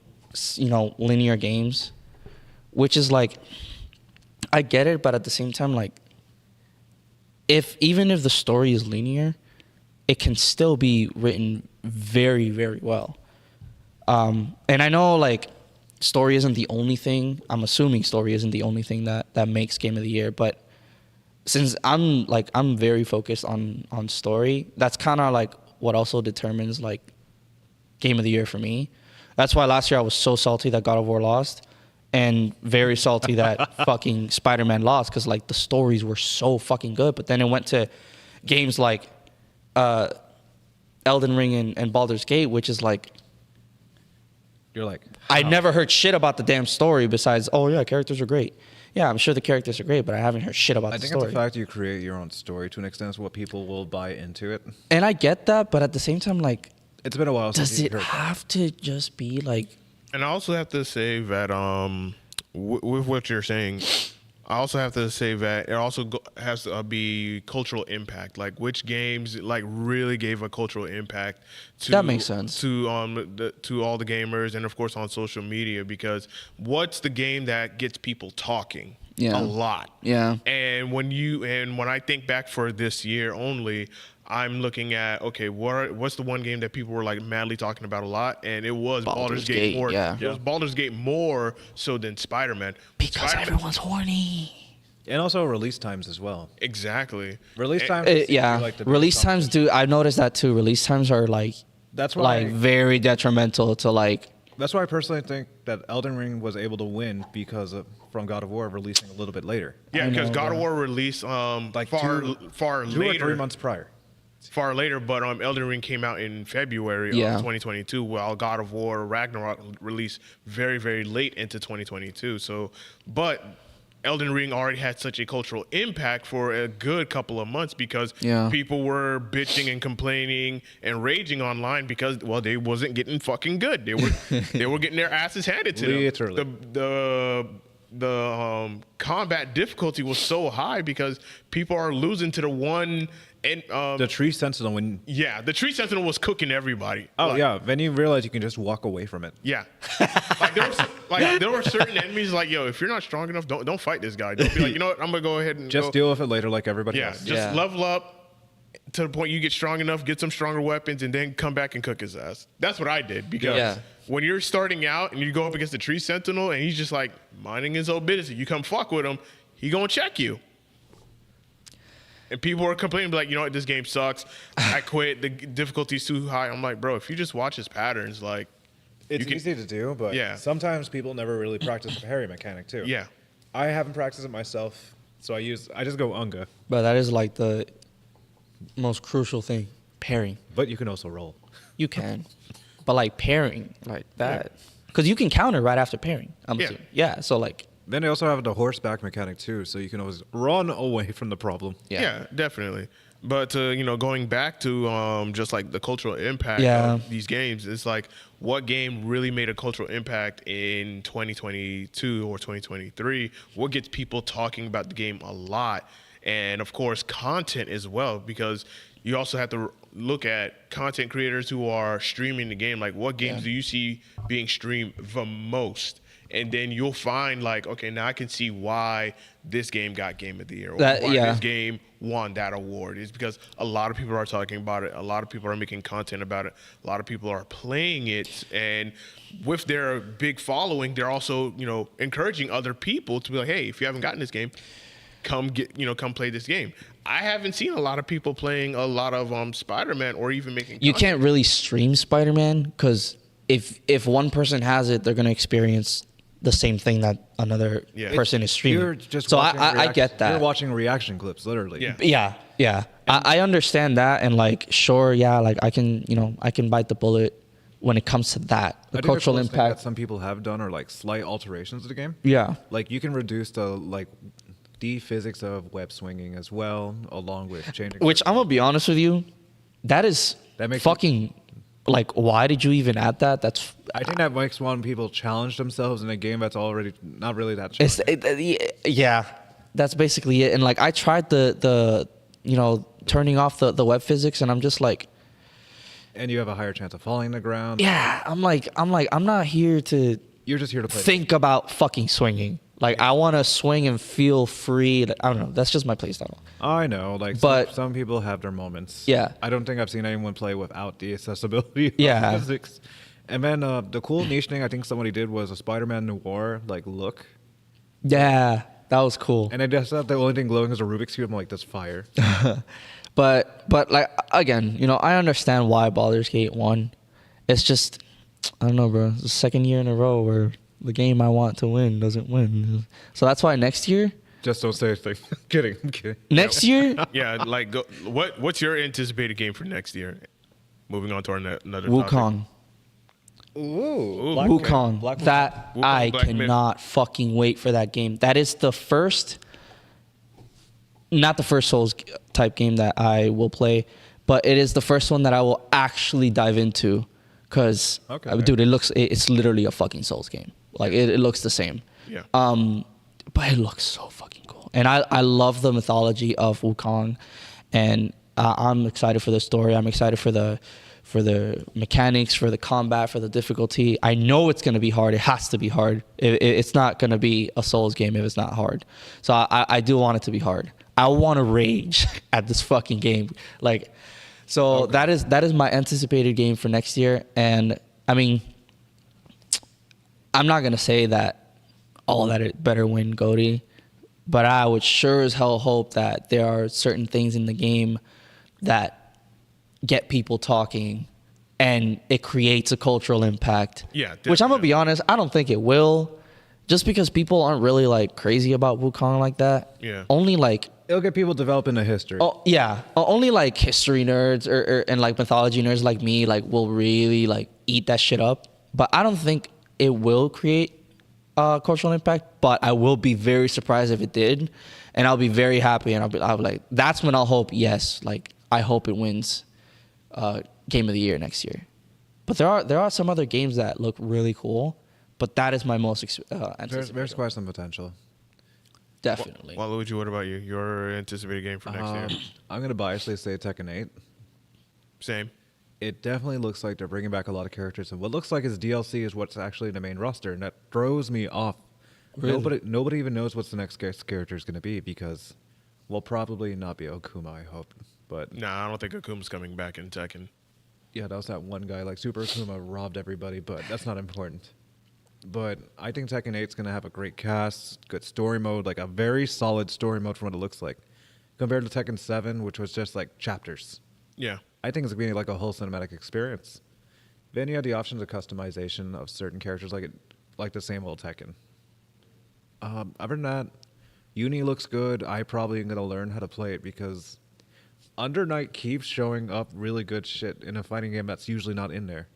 you know, linear games, which is like, I get it, but at the same time, like, even if the story is linear, it can still be written very, very well. And I know like story isn't the only thing. I'm assuming story isn't the only thing that makes Game of the Year, but since I'm very focused on story, that's kind of like what also determines like Game of the Year for me. That's why last year I was so salty that God of War lost, and very salty that fucking Spider-Man lost, because like the stories were so fucking good. But then it went to games like Elden Ring and Baldur's Gate, which is like, You're like, I never heard shit about the damn story besides, oh yeah, characters are great. Yeah, I'm sure the characters are great, but I haven't heard shit about I the think story. it's the fact you create your own story to an extent is what people will buy into it. And I get that, but at the same time, like, It's been a while since does you it heard that. have to just be like, And I also have to say that with what you're saying, I also have to say that it also has to be cultural impact. Like which games like really gave a cultural impact to That makes sense. to all the gamers and of course on social media, because what's the game that gets people talking? Yeah. A lot. Yeah. And when I think back for this year only, I'm looking at, okay, what's the one game that people were like madly talking about a lot, and it was Baldur's Gate more. yeah. It was Baldur's Gate more so than Spider-Man. because Spider-Man- everyone's horny. And also release times as well. Exactly. Release And- times. seem to be Yeah, like the release biggest times do. I've noticed that too. Release times are like That's why. very detrimental to like. That's why I personally think that Elden Ring was able to win because of from God of War releasing a little bit later, Yeah, I because know, God of bro. War released like far 2 later. or 3 months prior. Far later, but Elden Ring came out in February Yeah. of 2022, while God of War Ragnarok released very, very late into 2022. So, but Elden Ring already had such a cultural impact for a good couple of months because Yeah. people were bitching and complaining and raging online because, well, they wasn't getting fucking good. They were getting their asses handed to Literally. them. The combat difficulty was so high because people are losing to the one. And The tree sentinel when. yeah, the tree sentinel was cooking everybody. Oh Like, yeah, then you realize you can just walk away from it. yeah. There were certain enemies like, yo, if you're not strong enough, don't fight this guy. Don't be like, you know what, I'm gonna go ahead and Just go. deal with it later, like everybody Yeah, else. just Yeah. level up to the point you get strong enough, get some stronger weapons, and then come back and cook his ass. That's what I did because Yeah. when you're starting out and you go up against the tree sentinel and he's just like minding his own business, you come fuck with him, he gonna check you. And people were complaining, like, you know what, this game sucks. I quit. The difficulty's too high. I'm like, bro, if you just watch his patterns, like, It's you can- easy to do, but Yeah. sometimes people never really practice the parry mechanic too. yeah. I haven't practiced it myself, so I just go Unga, But that is like the most crucial thing. Pairing. but you can also roll. You can, but like pairing like that, because you can counter right after pairing. I'm Yeah. assuming. Yeah. So like. Then they also have the horseback mechanic too, so you can always run away from the problem. Yeah. Definitely. But going back to just like the cultural impact Yeah. of these games, it's like what game really made a cultural impact in 2022 or 2023? What gets people talking about the game a lot? And of course, content as well, because you also have to look at content creators who are streaming the game. Like, what games do you see being streamed the most? and then you'll find like, okay, now I can see why this game got Game of the Year, or That- why yeah. this game won that award. It's because a lot of people are talking about it, a lot of people are making content about it, a lot of people are playing it, and with their big following, they're also, you know, encouraging other people to be like, hey, if you haven't gotten this game, come play this game. I haven't seen a lot of people playing a lot of Spider-Man or even making You content. can't really stream Spider-Man because if one person has it, they're gonna experience the same thing that another Yeah. person is streaming. You're just so watching I get that. You're watching reaction clips, literally. Yeah. Yeah. I understand that, and like, sure, yeah, like I can bite the bullet when it comes to that, the I think cultural closest thing that impact. some people have done are like slight alterations to the game. Yeah. Like you can reduce the physics of web swinging as well, along with changing. Which I'm gonna be honest with you, that makes fucking like, why did you even add that? That's I think that makes one people challenge themselves in a game that's already not really that challenging. yeah, that's basically it. And like, I tried the turning off the web physics, and I'm just like, And you have a higher chance of falling to the ground. yeah, I'm not here to You're just here to play. think about fucking swinging. Like, I want to swing and feel free. Like, I don't know. That's just my playstyle. I know, like, But- some people have their moments. Yeah. I don't think I've seen anyone play without the accessibility of Yeah. physics. And then the cool niche thing I think somebody did was a Spider-Man Noir like look. Yeah, that was cool. And I just thought the only thing glowing is a Rubik's Cube. I'm like, that's fire. But like, again, I understand why Baldur's Gate won. It's just, I don't know, bro. It's the second year in a row where the game I want to win doesn't win. So that's why next year. Just don't say anything. Kidding. I'm kidding. Next year, Yeah, like what's your anticipated game for next year? Moving on to our another Wukong. Ooh. Wukong. Black Myth. That Wukong, I Black Myth. cannot fucking wait for that game. That is the first, not the first Souls type game that I will play, but it is the first one that I will actually dive into. Cause, Okay. dude, it's literally a fucking Souls game. Like it looks the same. Yeah. But it looks so fucking cool, and I love the mythology of Wukong, and I'm excited for the story. I'm excited for the mechanics, for the combat, for the difficulty. I know it's gonna be hard. It has to be hard. It's not gonna be a Souls game if it's not hard. So I do want it to be hard. I want to rage at this fucking game. Like, so that is my anticipated game for next year. And I mean, I'm not gonna say that all that it better win GOTY, but I would sure as hell hope that there are certain things in the game that get people talking and it creates a cultural impact. Yeah, Which I'm gonna definitely. be honest, I don't think it will, just because people aren't really like crazy about Wukong like that. Yeah. Only like It'll get people developing a history. Oh yeah, only like history nerds and like mythology nerds like me like will really like eat that shit up. But I don't think it will create cultural impact. But I will be very surprised if it did, and I'll be very happy. And I'll be like, that's when I'll hope. Yes, like I hope it wins Game of the Year next year. But there are some other games that look really cool. But that is my most anticipated. There's quite some potential. Definitely. Well, Luigi, what about you? Your anticipated game for next year? I'm gonna biasly say Tekken 8. Same. It definitely looks like they're bringing back a lot of characters, and what looks like is DLC is what's actually the main roster, and that throws me off. Really? Nobody even knows what's the next character is going to be because, well, probably not be Okuma, I hope. But Nah, I don't think Akuma's coming back in Tekken. yeah, that was that one guy. Like Super Akuma robbed everybody, but that's not important. But I think Tekken 8 is going to have a great cast, good story mode, like a very solid story mode from what it looks like, compared to Tekken 7, which was just like chapters. Yeah. I think it's going to be like a whole cinematic experience. Then you had the options of customization of certain characters, like the same old Tekken. Other than that, Uni looks good. I probably am going to learn how to play it because Under Night keeps showing up really good shit in a fighting game that's usually not in there.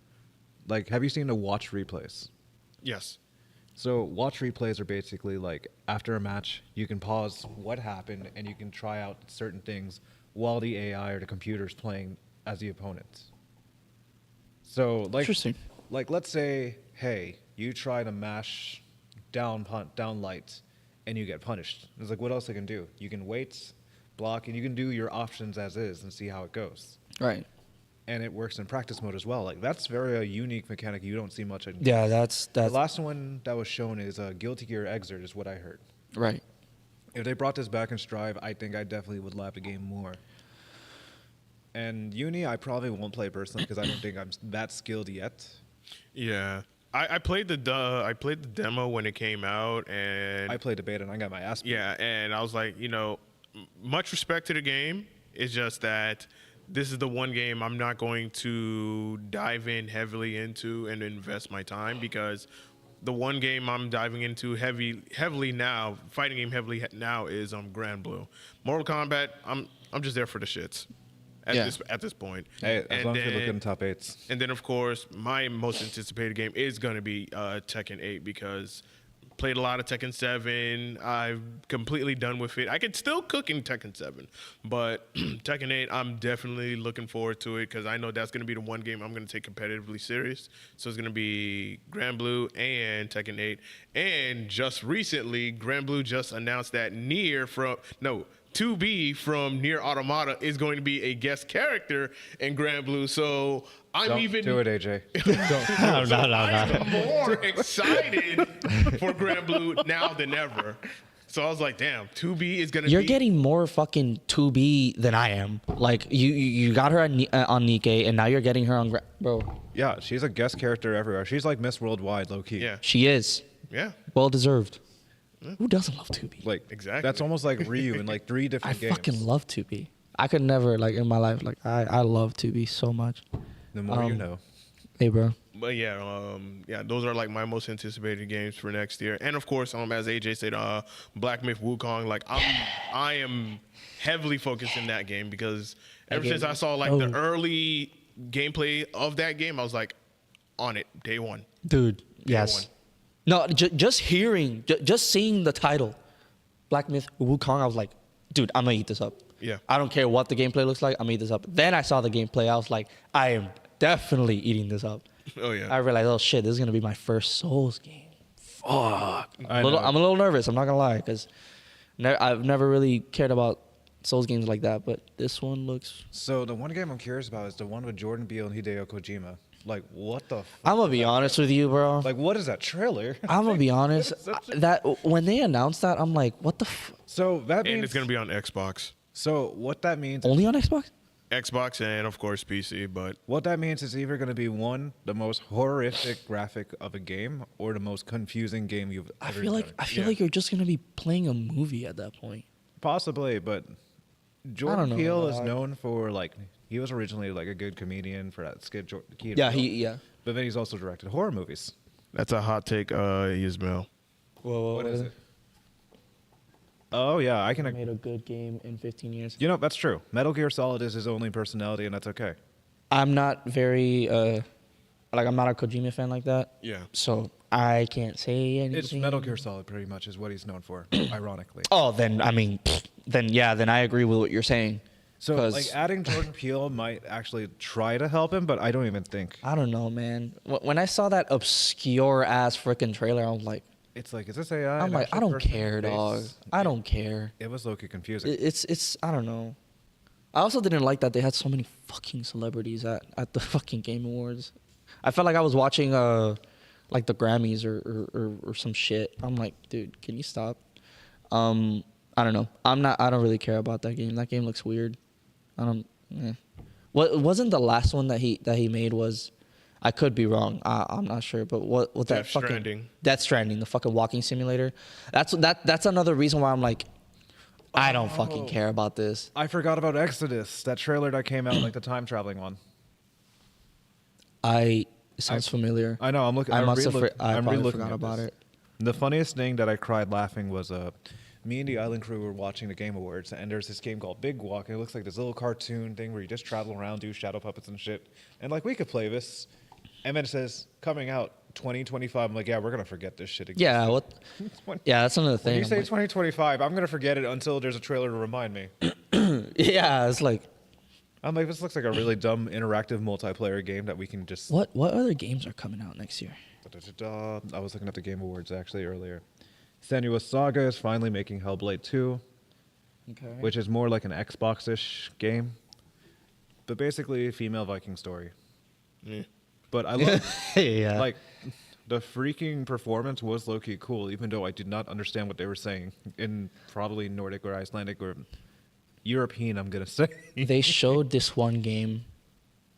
Like, have you seen the watch replays? Yes. So watch replays are basically like after a match, you can pause what happened and you can try out certain things while the AI or the computer's playing as the opponent. So like, Interesting. like let's say, hey, you try to mash down light and you get punished. It's like, what else I can do? You can wait, block, and you can do your options as is and see how it goes. Right. and it works in practice mode as well. Like that's very a unique mechanic you don't see much in. Yeah, that's The last one that was shown is Guilty Gear Xrd is what I heard. right. If they brought this back in Strive, I think I definitely would love the game more. And Uni, I probably won't play personally because I don't think I'm that skilled yet. Yeah. I played the demo when it came out, and I played the beta and I got my ass beat. yeah, and I was like, much respect to the game. It's just that this is the one game I'm not going to dive in heavily into and invest my time, because the one game I'm diving into heavily now, fighting game heavily now, is Grand Blue. Mortal Kombat, I'm just there for the shits at this point. Hey, as long as you're looking in top 8s. And then, of course, my most anticipated game is going to be Tekken 8, because played a lot of Tekken 7. I'm completely done with it. I can still cook in Tekken 7, but Tekken 8, I'm definitely looking forward to it, because I know that's going to be the one game I'm going to take competitively serious. So it's going to be Grand Blue and Tekken 8. And just recently, Grand Blue just announced that 2B from Nier Automata is going to be a guest character in Grand Blue. So I'm Don't even do it, AJ. I'm more excited for Grand Blue now than ever. So I was like, damn, 2B is gonna. You're getting more fucking 2B than I am. Like you got her on Nikkei, and now you're getting her on bro. Yeah, she's a guest character everywhere. She's like Miss Worldwide, low key. Yeah. She is. Yeah. Well deserved. Who doesn't love 2B? Like Exactly. That's almost like Ryu in like 3 I different games. fucking love 2B. I could never, like, in my life, like, I love 2B so much. The more you know. Hey, bro. But yeah, those are like my most anticipated games for next year. And of course, as AJ said, Black Myth Wukong. Like I am heavily focused in that game, because ever since I saw like the early gameplay of that game, I was like on it day one. Dude, Day yes. one. No, just seeing the title, Black Myth Wukong, I was like, dude, I'm gonna eat this up. Yeah. I don't care what the gameplay looks like, I'm gonna eat this up. Then I saw the gameplay, I was like, I am definitely eating this up. Oh yeah. I realized, oh shit, this is gonna be my first Souls game. Fuck. I I'm a little nervous, I'm not gonna lie, because I've never really cared about Souls games like that, but this one looks... So the one game I'm curious about is the one with Jordan Peele and Hideo Kojima. Like, what the fuck? I'm gonna be honest with you, bro. Like, what is that trailer? I'm gonna be honest. That when they announced that, I'm like, what the So that means... And it's gonna be on Xbox. So what that means... only on Xbox? Xbox and of course PC, but What that means is either going to be one, the most horrific graphic of a game, or the most confusing game you've I ever feel like done. you're just gonna be playing a movie at that point. Possibly, but Jordan know, Peele is dog. known for like he was originally like a good comedian for that skit. Key and Yeah, Peele. But then he's also directed horror movies. that's a hot take, Ismail. Whoa, What is it? Oh yeah, I can. Made a good game in 15 years. You know that's true. Metal Gear Solid is his only personality, and that's okay. I'm not very I'm not a Kojima fan like that. Yeah. So I can't say anything. It's Metal Gear Solid, pretty much, is what he's known for. Ironically. Oh, then I mean, then I agree with what you're saying. So 'Cause- like adding Jordan Peele might actually try to help him, but I don't even think. I don't know, man. When I saw that obscure ass freaking trailer, I was like, It's like, is this AI? I'm an like, actual I don't person care, face? dog. I don't care. It was low-key confusing. It's I don't know. I also didn't like that they had so many fucking celebrities at the fucking Game Awards. I felt like I was watching like the Grammys or some shit. I'm like, dude, can you stop? I don't know. I don't really care about that game. That game looks weird. What wasn't the last one that he made was, I could be wrong. I'm not sure, but what that Death fucking Stranding. Death Stranding, the fucking walking simulator. That's another reason why I'm like, I don't fucking care about this. I forgot about Exodus, that trailer that came out, like the time traveling one. It sounds familiar. I know. I'm looking. I must have. re-look- I I'm probably re-looking forgot at about this. it. The funniest thing that I cried laughing was me and the Island crew were watching the Game Awards, and there's this game called Big Walk, and it looks like this little cartoon thing where you just travel around, do shadow puppets and shit. And like we could play this, and then it says coming out 2025. I'm like, yeah, we're gonna forget this shit again. Yeah. What? Yeah, that's another When thing. you I'm say like, 2025, I'm gonna forget it until there's a trailer to remind me. yeah, it's like, I'm like, this looks like a really dumb interactive multiplayer game that we can just. what other games are coming out next year? I was looking at the Game Awards actually earlier. Senua's Saga is finally making Hellblade 2, Okay. which is more like an Xbox-ish game. but basically female Viking story. Yeah. But I love Yeah. like the freaking performance was low key cool, even though I did not understand what they were saying in probably Nordic or Icelandic or European. I'm gonna say They showed this one game.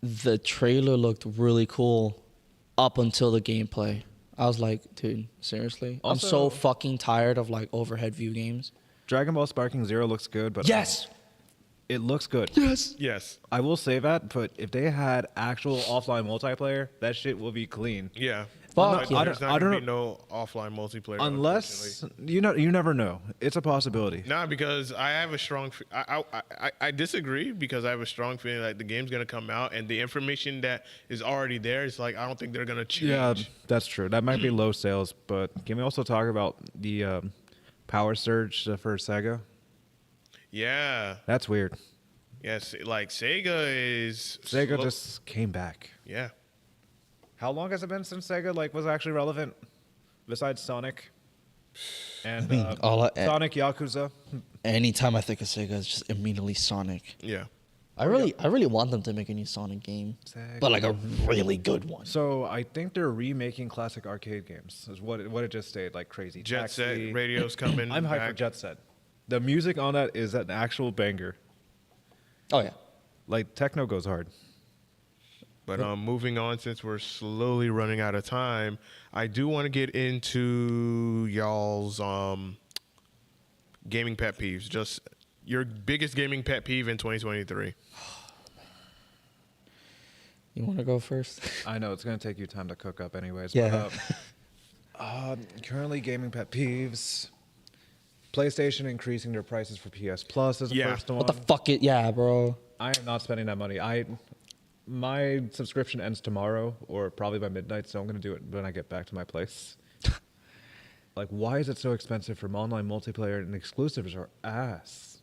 The trailer looked really cool up until the gameplay. I was like, dude, seriously? I'm so Also- fucking tired of like overhead view games. Dragon Ball Sparking Zero looks good, but Yes. it looks good. Yes. Yes. I will say that, but if they had actual offline multiplayer, that shit will be clean. Yeah. Fuck yeah. There's not I gonna don't be no offline multiplayer. Unless you never know. It's a possibility. Nah, because I have a strong. I disagree because I have a strong feeling like the game's gonna come out and the information that is already there is like I don't think they're gonna change. Yeah, that's true. That might be low sales, but can we also talk about the power surge for Sega? Yeah. That's weird. Yes. Like Sega is. Sega just came back. Yeah. How long has it been since Sega was actually relevant, besides Sonic and Sonic Yakuza? Anytime I think of Sega, it's just immediately Sonic. Yeah. I really want them to make a new Sonic game, Sega. but like a really good one. So I think they're remaking classic arcade games. Is what it just stayed like Crazy Jet Taxi. Set Radio's coming. I'm hyped back. for Jet Set. The music on that is an actual banger. Oh yeah. Like techno goes hard. But moving on, since we're slowly running out of time, I do want to get into y'all's gaming pet peeves. Just your biggest gaming pet peeve in 2023. You want to go first? I know it's gonna take you time to cook up, anyways. Yeah. But, currently, gaming pet peeves. PlayStation increasing their prices for PS Plus is the Yeah. first one. What the fuck? Yeah, bro. I am not spending that money. My subscription ends tomorrow, or probably by midnight, so I'm gonna do it when I get back to my place. Like, why is it so expensive for online multiplayer and exclusives are ass?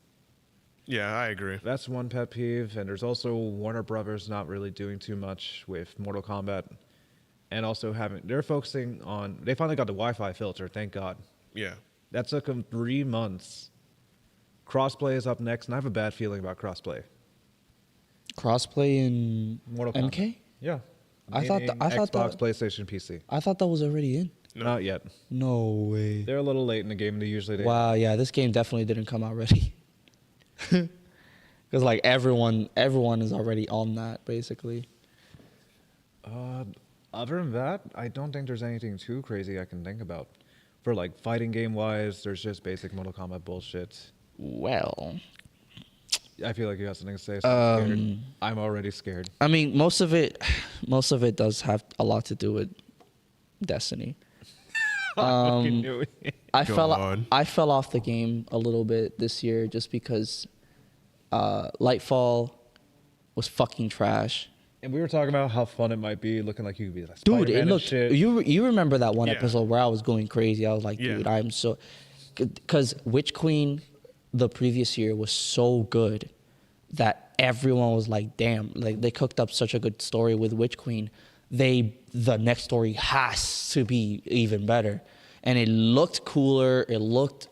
Yeah, I agree. That's one pet peeve, and there's also Warner Brothers not really doing too much with Mortal Kombat, and also they're focusing on. They finally got the Wi-Fi filter, thank God. Yeah. That took them 3 months. Crossplay is up next, and I have a bad feeling about crossplay. Crossplay in Mortal Kombat. MK? Yeah. I thought Meaning Xbox, Xbox, PlayStation, PC. I thought that was already in. No. Not yet. No way. They're a little late in the game. They usually. Wow, yeah, this game definitely didn't come out ready. Because like everyone is already on that basically. Other than that, I don't think there's anything too crazy I can think about. For like fighting game wise, there's just basic Mortal Kombat bullshit. Well, I feel like you got something to say. So I'm scared. I'm already scared. I mean, most of it does have a lot to do with Destiny. Fucking knew it. I Go fell on. I fell off the game a little bit this year just because Lightfall was fucking trash. And we were talking about how fun it might be, looking like you could be like Dude, Spider-Man it and looked. shit. You remember that one Yeah. episode where I was going crazy? I was like, Yeah. dude, I'm so. Because Witch Queen, the previous year was so good that everyone was like, damn, like they cooked up such a good story with Witch Queen. The next story has to be even better, and it looked cooler. It looked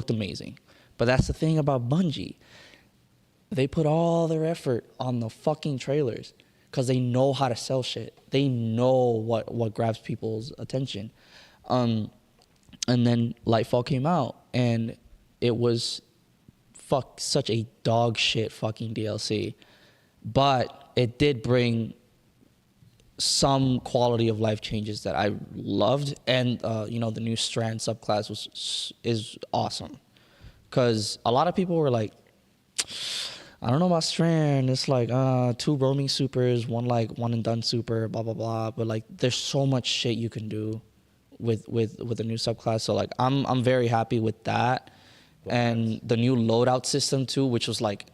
amazing. But that's the thing about Bungie. They put all their effort on the fucking trailers because they know how to sell shit. They know what grabs people's attention. And then Lightfall came out, and it was such a dog shit fucking DLC. But it did bring some quality of life changes that I loved, and the new Strand subclass is awesome. Because a lot of people were like, I don't know about Strand. It's like 2 roaming supers, one and done super, blah blah blah. But like, there's so much shit you can do with the new subclass. So like, I'm very happy with that, and the new loadout system too, which was like,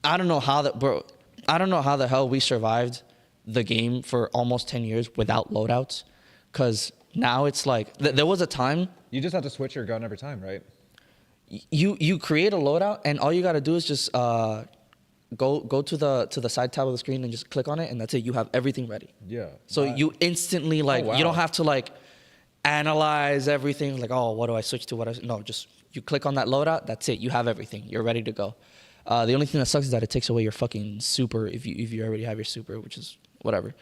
I don't know how the hell we survived the game for almost 10 years without loadouts, because now it's like there was a time You just have to switch your gun every time, right? you create a loadout, and all you got to do is just go to the side tab of the screen and just click on it, and that's it. You have everything ready. Yeah. So you instantly wow. you don't have to like analyze everything like, oh, what do I switch to? No, just you click on that loadout. That's it. You have everything. You're ready to go. The only thing that sucks is that it takes away your fucking super if you already have your super, which is whatever.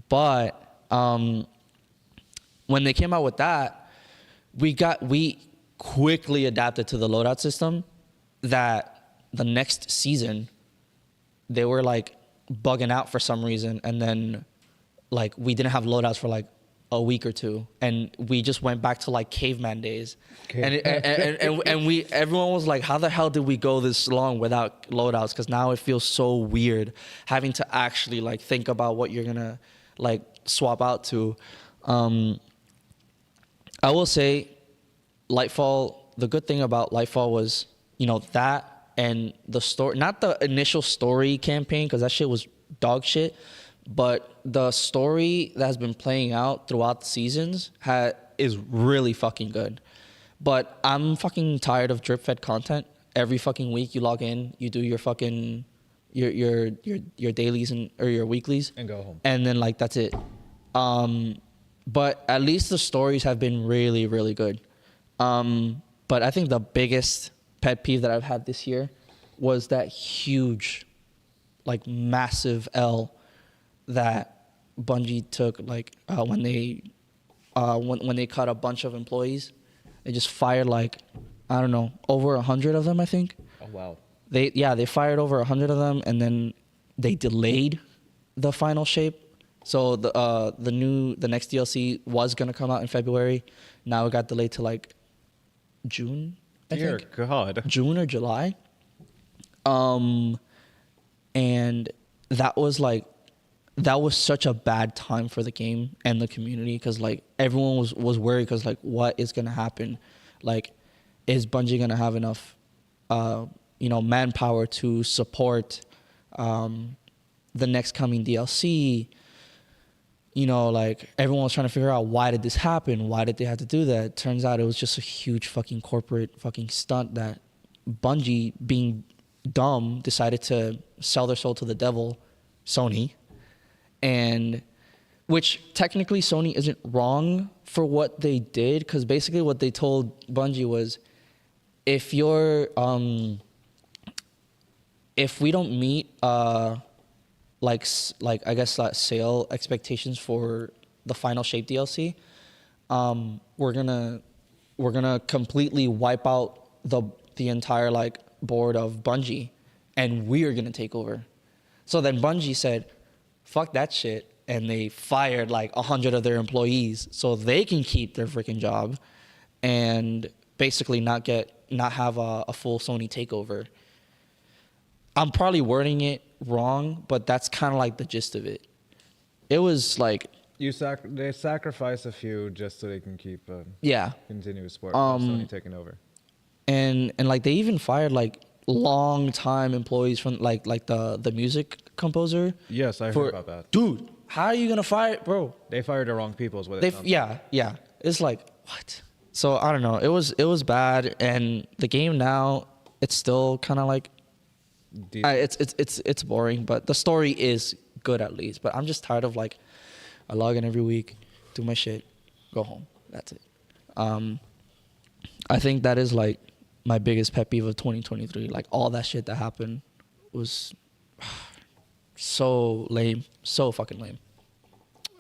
But when they came out with that, we quickly adapted to the loadout system. That the next season they were like bugging out for some reason, and then like we didn't have loadouts for like a week or two, and we just went back to like caveman days. And everyone was like, how the hell did we go this long without loadouts? Because now it feels so weird having to actually like think about what you're gonna like swap out to. I will say Lightfall, the good thing about Lightfall was, you know, that and the story, not the initial story campaign, because that shit was dog shit, but the story that has been playing out throughout the seasons is really fucking good. But I'm fucking tired of drip fed content. Every fucking week you log in, you do your fucking your dailies or your weeklies and go home, and then like that's it. But at least the stories have been really, really good. But I think the biggest pet peeve that I've had this year was that huge, like massive L that Bungie took, like when they cut a bunch of employees. They just fired like, I don't know, over 100 of them, I think. Oh wow. They fired over 100 of them, and then they delayed the final shape. So the next DLC was gonna come out in February. Now it got delayed to like June, I Dear think. God. June or July. And that was such a bad time for the game and the community, because like everyone was worried, because like what is gonna happen? Like, is Bungie gonna have enough manpower to support the next coming DLC? You know, like everyone was trying to figure out, why did this happen? Why did they have to do that? Turns out it was just a huge fucking corporate fucking stunt that Bungie, being dumb, decided to sell their soul to the devil, Sony. And which technically Sony isn't wrong for what they did, because basically what they told Bungie was, if we don't meet like I guess sale expectations for the final shape DLC, we're gonna completely wipe out the entire like board of Bungie, and we are gonna take over. So then Bungie said, fuck that shit, and they fired like 100 of their employees so they can keep their freaking job and basically not have a full Sony takeover. I'm probably wording it wrong, but that's kind of like the gist of it. It was like they sacrifice a few just so they can keep continuous sport. Sony taking over, and like they even fired like long time employees from like the music composer. Yes, I heard about that. Dude, how are you gonna fire, bro? They fired the wrong people. Is what it sounds like. Yeah. It's like, what? So I don't know. It was bad, and the game now, it's still kind of like. It's boring, but the story is good at least. But I'm just tired of like, I log in every week, do my shit, go home. That's it. I think that is like my biggest pet peeve of 2023. Like all that shit that happened was so lame, so fucking lame.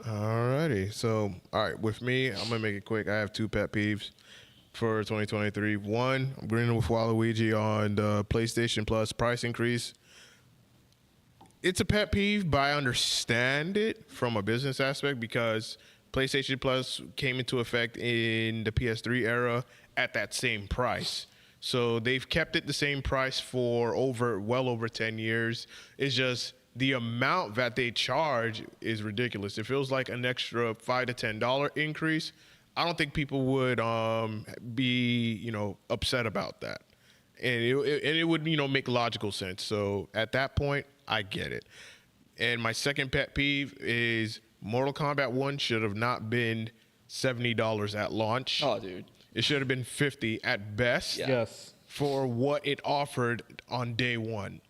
Alrighty, so all right, with me, I'm gonna make it quick. I have two pet peeves for 2023. One, I'm agreeing with Waluigi on the PlayStation Plus price increase. It's a pet peeve, but I understand it from a business aspect, because PlayStation Plus came into effect in the PS3 era at that same price. So they've kept it the same price for well over 10 years. It's just the amount that they charge is ridiculous. It feels like an extra $5 to $10 increase. I don't think people would be, upset about that. And it would, make logical sense. So at that point, I get it. And my second pet peeve is Mortal Kombat 1 should have not been $70 at launch. Oh, dude. It should have been $50 at best. Yeah. Yes. For what it offered on day one.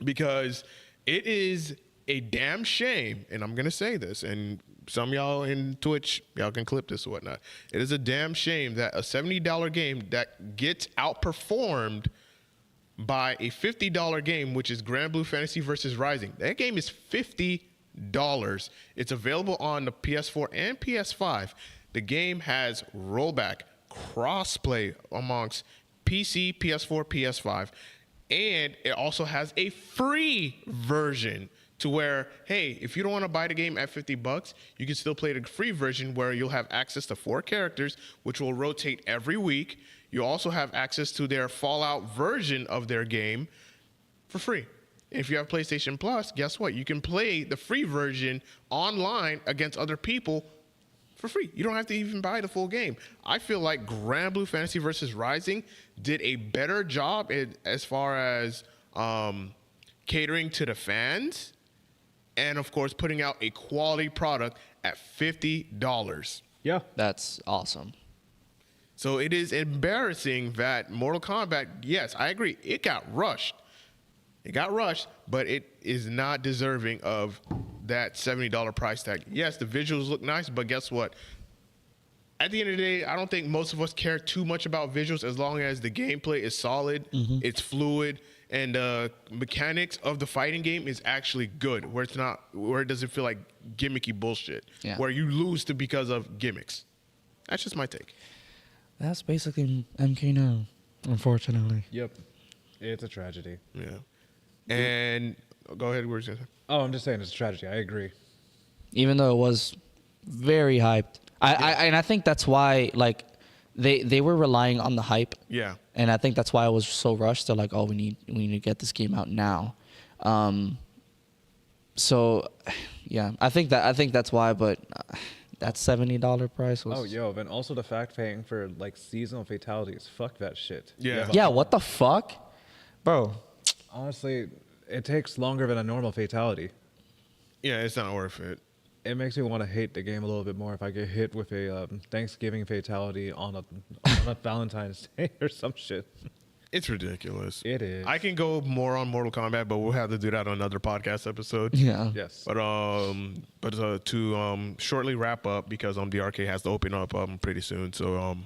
Because it is a damn shame, and I'm going to say this, and some of y'all in Twitch, y'all can clip this or whatnot. It is a damn shame that a $70 game that gets outperformed buy a $50 game, which is Grand Blue Fantasy versus Rising. That game is $50. It's available on the PS4 and PS5. The game has rollback, crossplay amongst PC, PS4, PS5, and it also has a free version to where, hey, if you don't want to buy the game at $50, you can still play the free version where you'll have access to 4 characters, which will rotate every week. You also have access to their Fallout version of their game for free. If you have PlayStation Plus, guess what? You can play the free version online against other people for free. You don't have to even buy the full game. I feel like Grand Blue Fantasy versus Rising did a better job as far as catering to the fans and, of course, putting out a quality product at $50. Yeah. That's awesome. So it is embarrassing that Mortal Kombat, yes, I agree, it got rushed. It got rushed, but it is not deserving of that $70 price tag. Yes, the visuals look nice, but guess what? At the end of the day, I don't think most of us care too much about visuals as long as the gameplay is solid, it's fluid, and the mechanics of the fighting game is actually good, where it doesn't feel like gimmicky bullshit, where you lose because of gimmicks. That's just my take. That's basically MK now, unfortunately. Yep. It's a tragedy. Yeah. And go ahead, where's it? Oh, I'm just saying it's a tragedy. I agree. Even though it was very hyped. I think that's why, like, they were relying on the hype. Yeah. And I think that's why it was so rushed. They're like, oh, we need to get this game out now. So, yeah, I think that's why. But that $70 price was. Oh, yo, and also the fact paying for like seasonal fatalities. Fuck that shit. Yeah. Yeah. What the fuck, bro? Honestly, it takes longer than a normal fatality. Yeah, it's not worth it. It makes me want to hate the game a little bit more if I get hit with a Thanksgiving fatality on a Valentine's Day or some shit. It's ridiculous. It is. I can go more on Mortal Kombat, but we'll have to do that on another podcast episode. Yeah. Yes. But to shortly wrap up, because the arcade has to open up pretty soon. So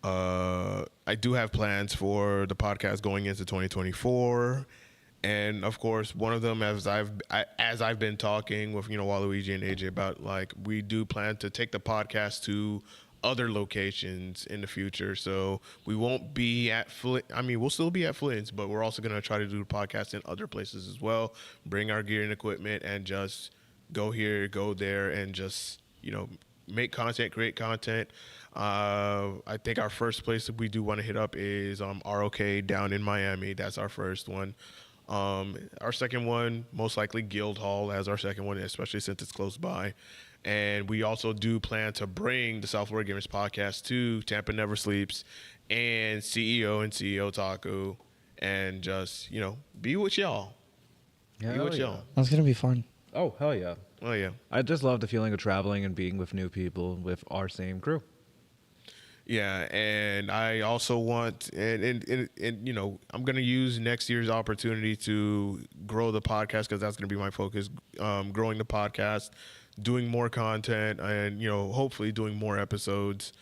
I do have plans for the podcast going into 2024. And of course, one of them, as I've been talking with Waluigi and AJ about, like, we do plan to take the podcast to other locations in the future. So we won't be at we'll still be at Flint's, but we're also going to try to do the podcast in other places as well. Bring our gear and equipment and just go here, go there, and just make content, create content. I think our first place that we do want to hit up is ROK down in Miami. That's our first one. Our second one, most likely Guildhall as our second one, especially since it's close by. And we also do plan to bring the South Florida Gamers podcast to Tampa Never Sleeps and CEO and CEO Taku, and just, be with y'all. Be with y'all. That's going to be fun. Oh, hell yeah. Oh, yeah. I just love the feeling of traveling and being with new people with our same crew. Yeah, and I also want, and I'm going to use next year's opportunity to grow the podcast, because that's going to be my focus, growing the podcast, doing more content, and, hopefully doing more episodes,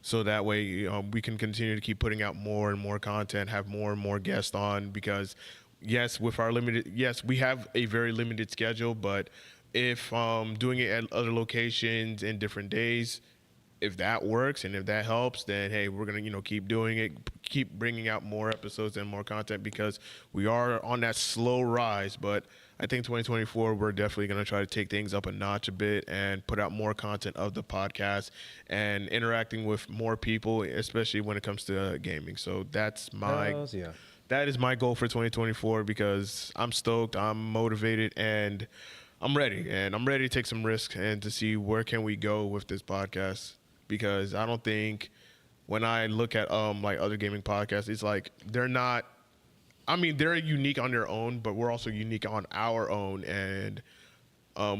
so that way we can continue to keep putting out more and more content, have more and more guests on, because, yes, we have a very limited schedule, but if doing it at other locations in different days, if that works and if that helps, then hey, we're gonna keep doing it, keep bringing out more episodes and more content, because we are on that slow rise. But I think 2024, we're definitely gonna try to take things up a notch a bit and put out more content of the podcast and interacting with more people, especially when it comes to gaming. So that is my goal for 2024, because I'm stoked, I'm motivated, and I'm ready. And I'm ready to take some risks and to see where can we go with this podcast. Because I don't think, when I look at like other gaming podcasts, it's like they're unique on their own, but we're also unique on our own, and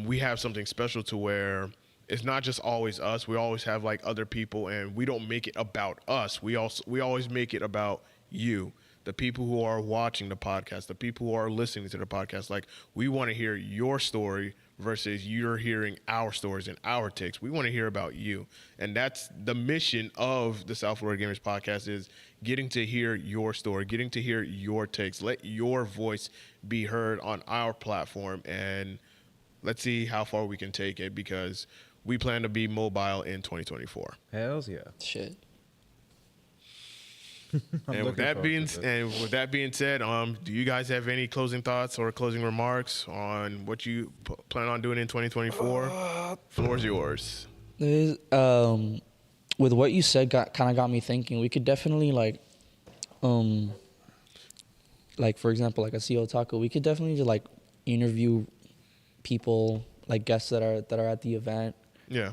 we have something special to where it's not just always us. We always have like other people, and we don't make it about us. We always make it about you. the people who are watching the podcast, the people who are listening to the podcast. Like, we want to hear your story versus you're hearing our stories and our takes. We want to hear about you. And that's the mission of the South Florida Gamers podcast, is getting to hear your story, getting to hear your takes. Let your voice be heard on our platform, and let's see how far we can take it, because we plan to be mobile in 2024. Hells yeah. Shit. And with that being said, do you guys have any closing thoughts or closing remarks on what you plan on doing in 2024? Floor's yours. With what you said, kind of got me thinking. We could definitely like for example, like a CEO Taco, we could definitely just like interview people, like guests that are at the event. Yeah.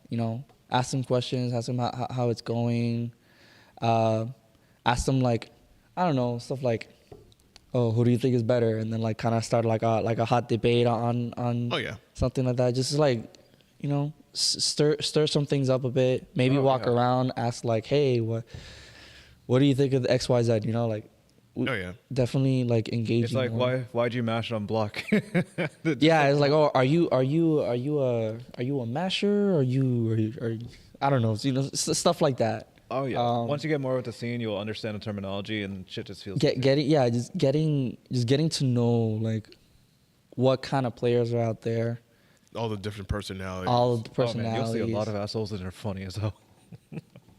You know, ask them questions, ask them how it's going. Ask them like, I don't know, stuff like, oh, who do you think is better? And then like kind of start like a hot debate on Oh yeah. something like that. Just like, you know, stir some things up a bit. Maybe walk around, ask like, hey, what do you think of the XYZ? You know, like. Oh yeah. Definitely like engaging. It's like, why'd you mash it on block? Yeah, it's like, oh, are you a masher? Are you I don't know, you know, stuff like that. Oh yeah. Once you get more with the scene, you'll understand the terminology, and shit just feels. Just getting to know like what kind of players are out there. All the different personalities. All of the Oh, man, personalities. you'll see a lot of assholes that are funny as hell.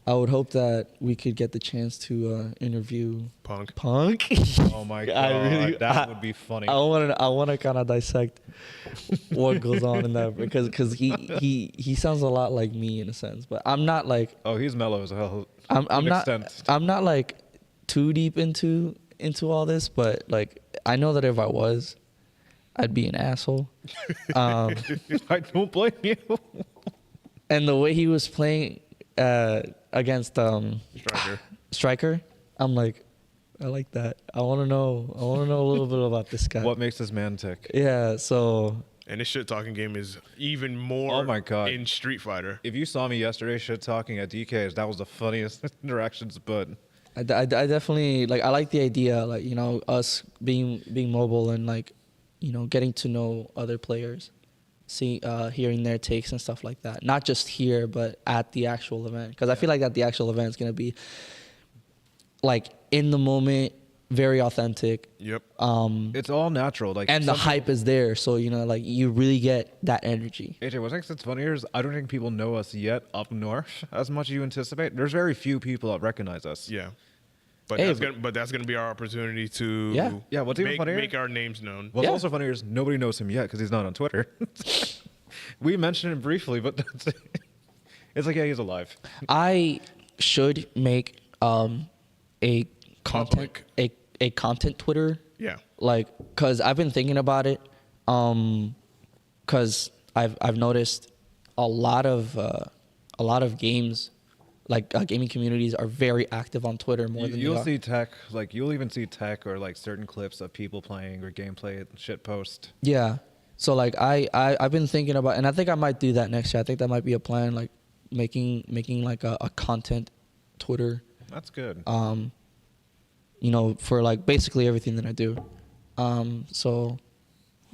I would hope that we could get the chance to interview Punk. Oh my god, that would be funny. I want to kind of dissect what goes on in that, because he sounds a lot like me in a sense, but I'm not like. Oh, he's mellow as hell. I'm not like too deep into all this, but like I know that if I was, I'd be an asshole. I don't blame you. And the way he was playing against Striker, I'm like, I like that. I want to know a little bit about this guy. What makes this man tick? Yeah, so. And this shit talking game is even more. Oh my god. In Street Fighter. If you saw me yesterday shit talking at DK's, that was the funniest interactions. But I definitely like. I like the idea, like, you know, us being mobile and like, you know, getting to know other players, hearing their takes and stuff like that. Not just here, but at the actual event, because I feel like at the actual event is gonna be like in the moment, very authentic. Yep. it's all natural, like, and the hype is there, so you know, like you really get that energy. AJ, what makes it funnier is I don't think people know us yet up north as much as you anticipate. There's very few people that recognize us. Yeah. But that's gonna be our opportunity to Yeah, what's even funnier? Make our names known. What's also funnier is nobody knows him yet because he's not on Twitter. We mentioned him briefly, but that's it. It's like, yeah, he's alive. I should make a content Twitter. Yeah. Like, cause I've been thinking about it. Cause I've noticed a lot of games, like gaming communities, are very active on Twitter more than you'll see tech, like you'll even see tech or like certain clips of people playing or gameplay and shit post. Yeah. So like I've been thinking about, and I think I might do that next year. I think that might be a plan, like making like a content Twitter. That's good. You know, for like basically everything that I do. So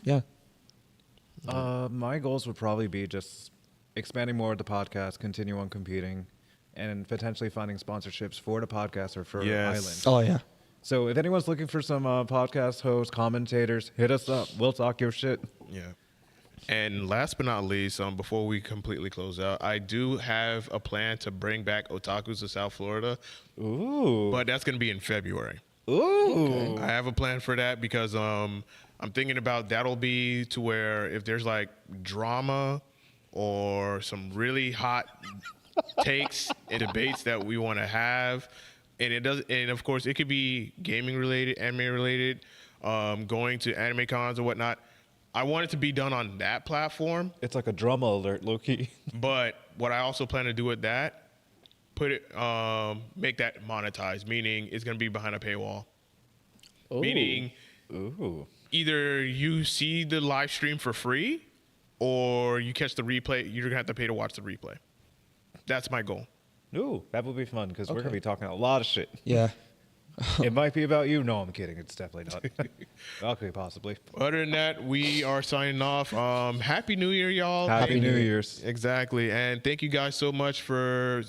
yeah. My goals would probably be just expanding more of the podcast, continue on competing, and potentially finding sponsorships for the podcast or for Island. Oh yeah. So if anyone's looking for some podcast hosts, commentators, hit us up. We'll talk your shit. Yeah. And last but not least, before we completely close out, I do have a plan to bring back Otakus to South Florida. Ooh. But that's going to be in February. Ooh. I have a plan for that because I'm thinking about that'll be to where if there's like drama or some really hot takes and debates that we want to have, and of course it could be gaming related, anime related, going to anime cons or whatnot. I want it to be done on that platform. It's like a drama alert, low-key. But what I also plan to do with that, make that monetized, meaning it's going to be behind a paywall. Ooh. Meaning, either you see the live stream for free, or you catch the replay. You're going to have to pay to watch the replay. That's my goal. Ooh, that would be fun because we're going to be talking a lot of shit. Yeah. It might be about you. No, I'm kidding. It's definitely not. Okay, possibly. Other than that, we are signing off. Happy New Year, y'all. Happy New Year's. Exactly. And thank you guys so much for,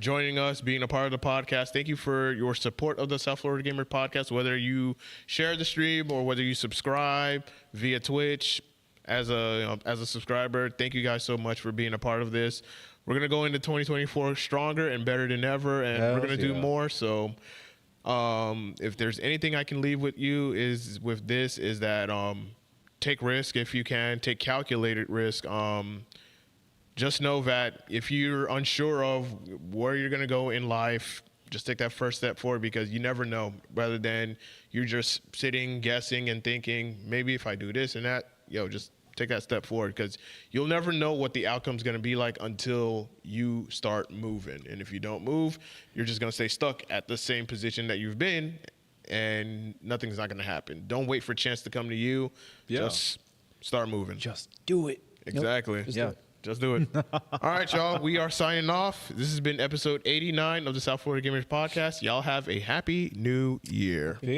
joining us, being a part of the podcast. Thank you for your support of the South Florida Gamer podcast, whether you share the stream or whether you subscribe via Twitch as a subscriber. Thank you guys so much for being a part of this. We're going to go into 2024 stronger and better than ever, and we're going to do more. So if there's anything I can leave with you is that take risk if you can, take calculated risk. Just know that if you're unsure of where you're going to go in life, just take that first step forward, because you never know, rather than you're just sitting, guessing, and thinking, maybe if I do this and that, just take that step forward, because you'll never know what the outcome's going to be like until you start moving. And if you don't move, you're just going to stay stuck at the same position that you've been, and nothing's not going to happen. Don't wait for a chance to come to you. Just start moving. Just do it. Exactly. Yep. Just do it. All right, y'all. We are signing off. This has been episode 89 of the South Florida Gamers Podcast. Y'all have a happy new year. Peace.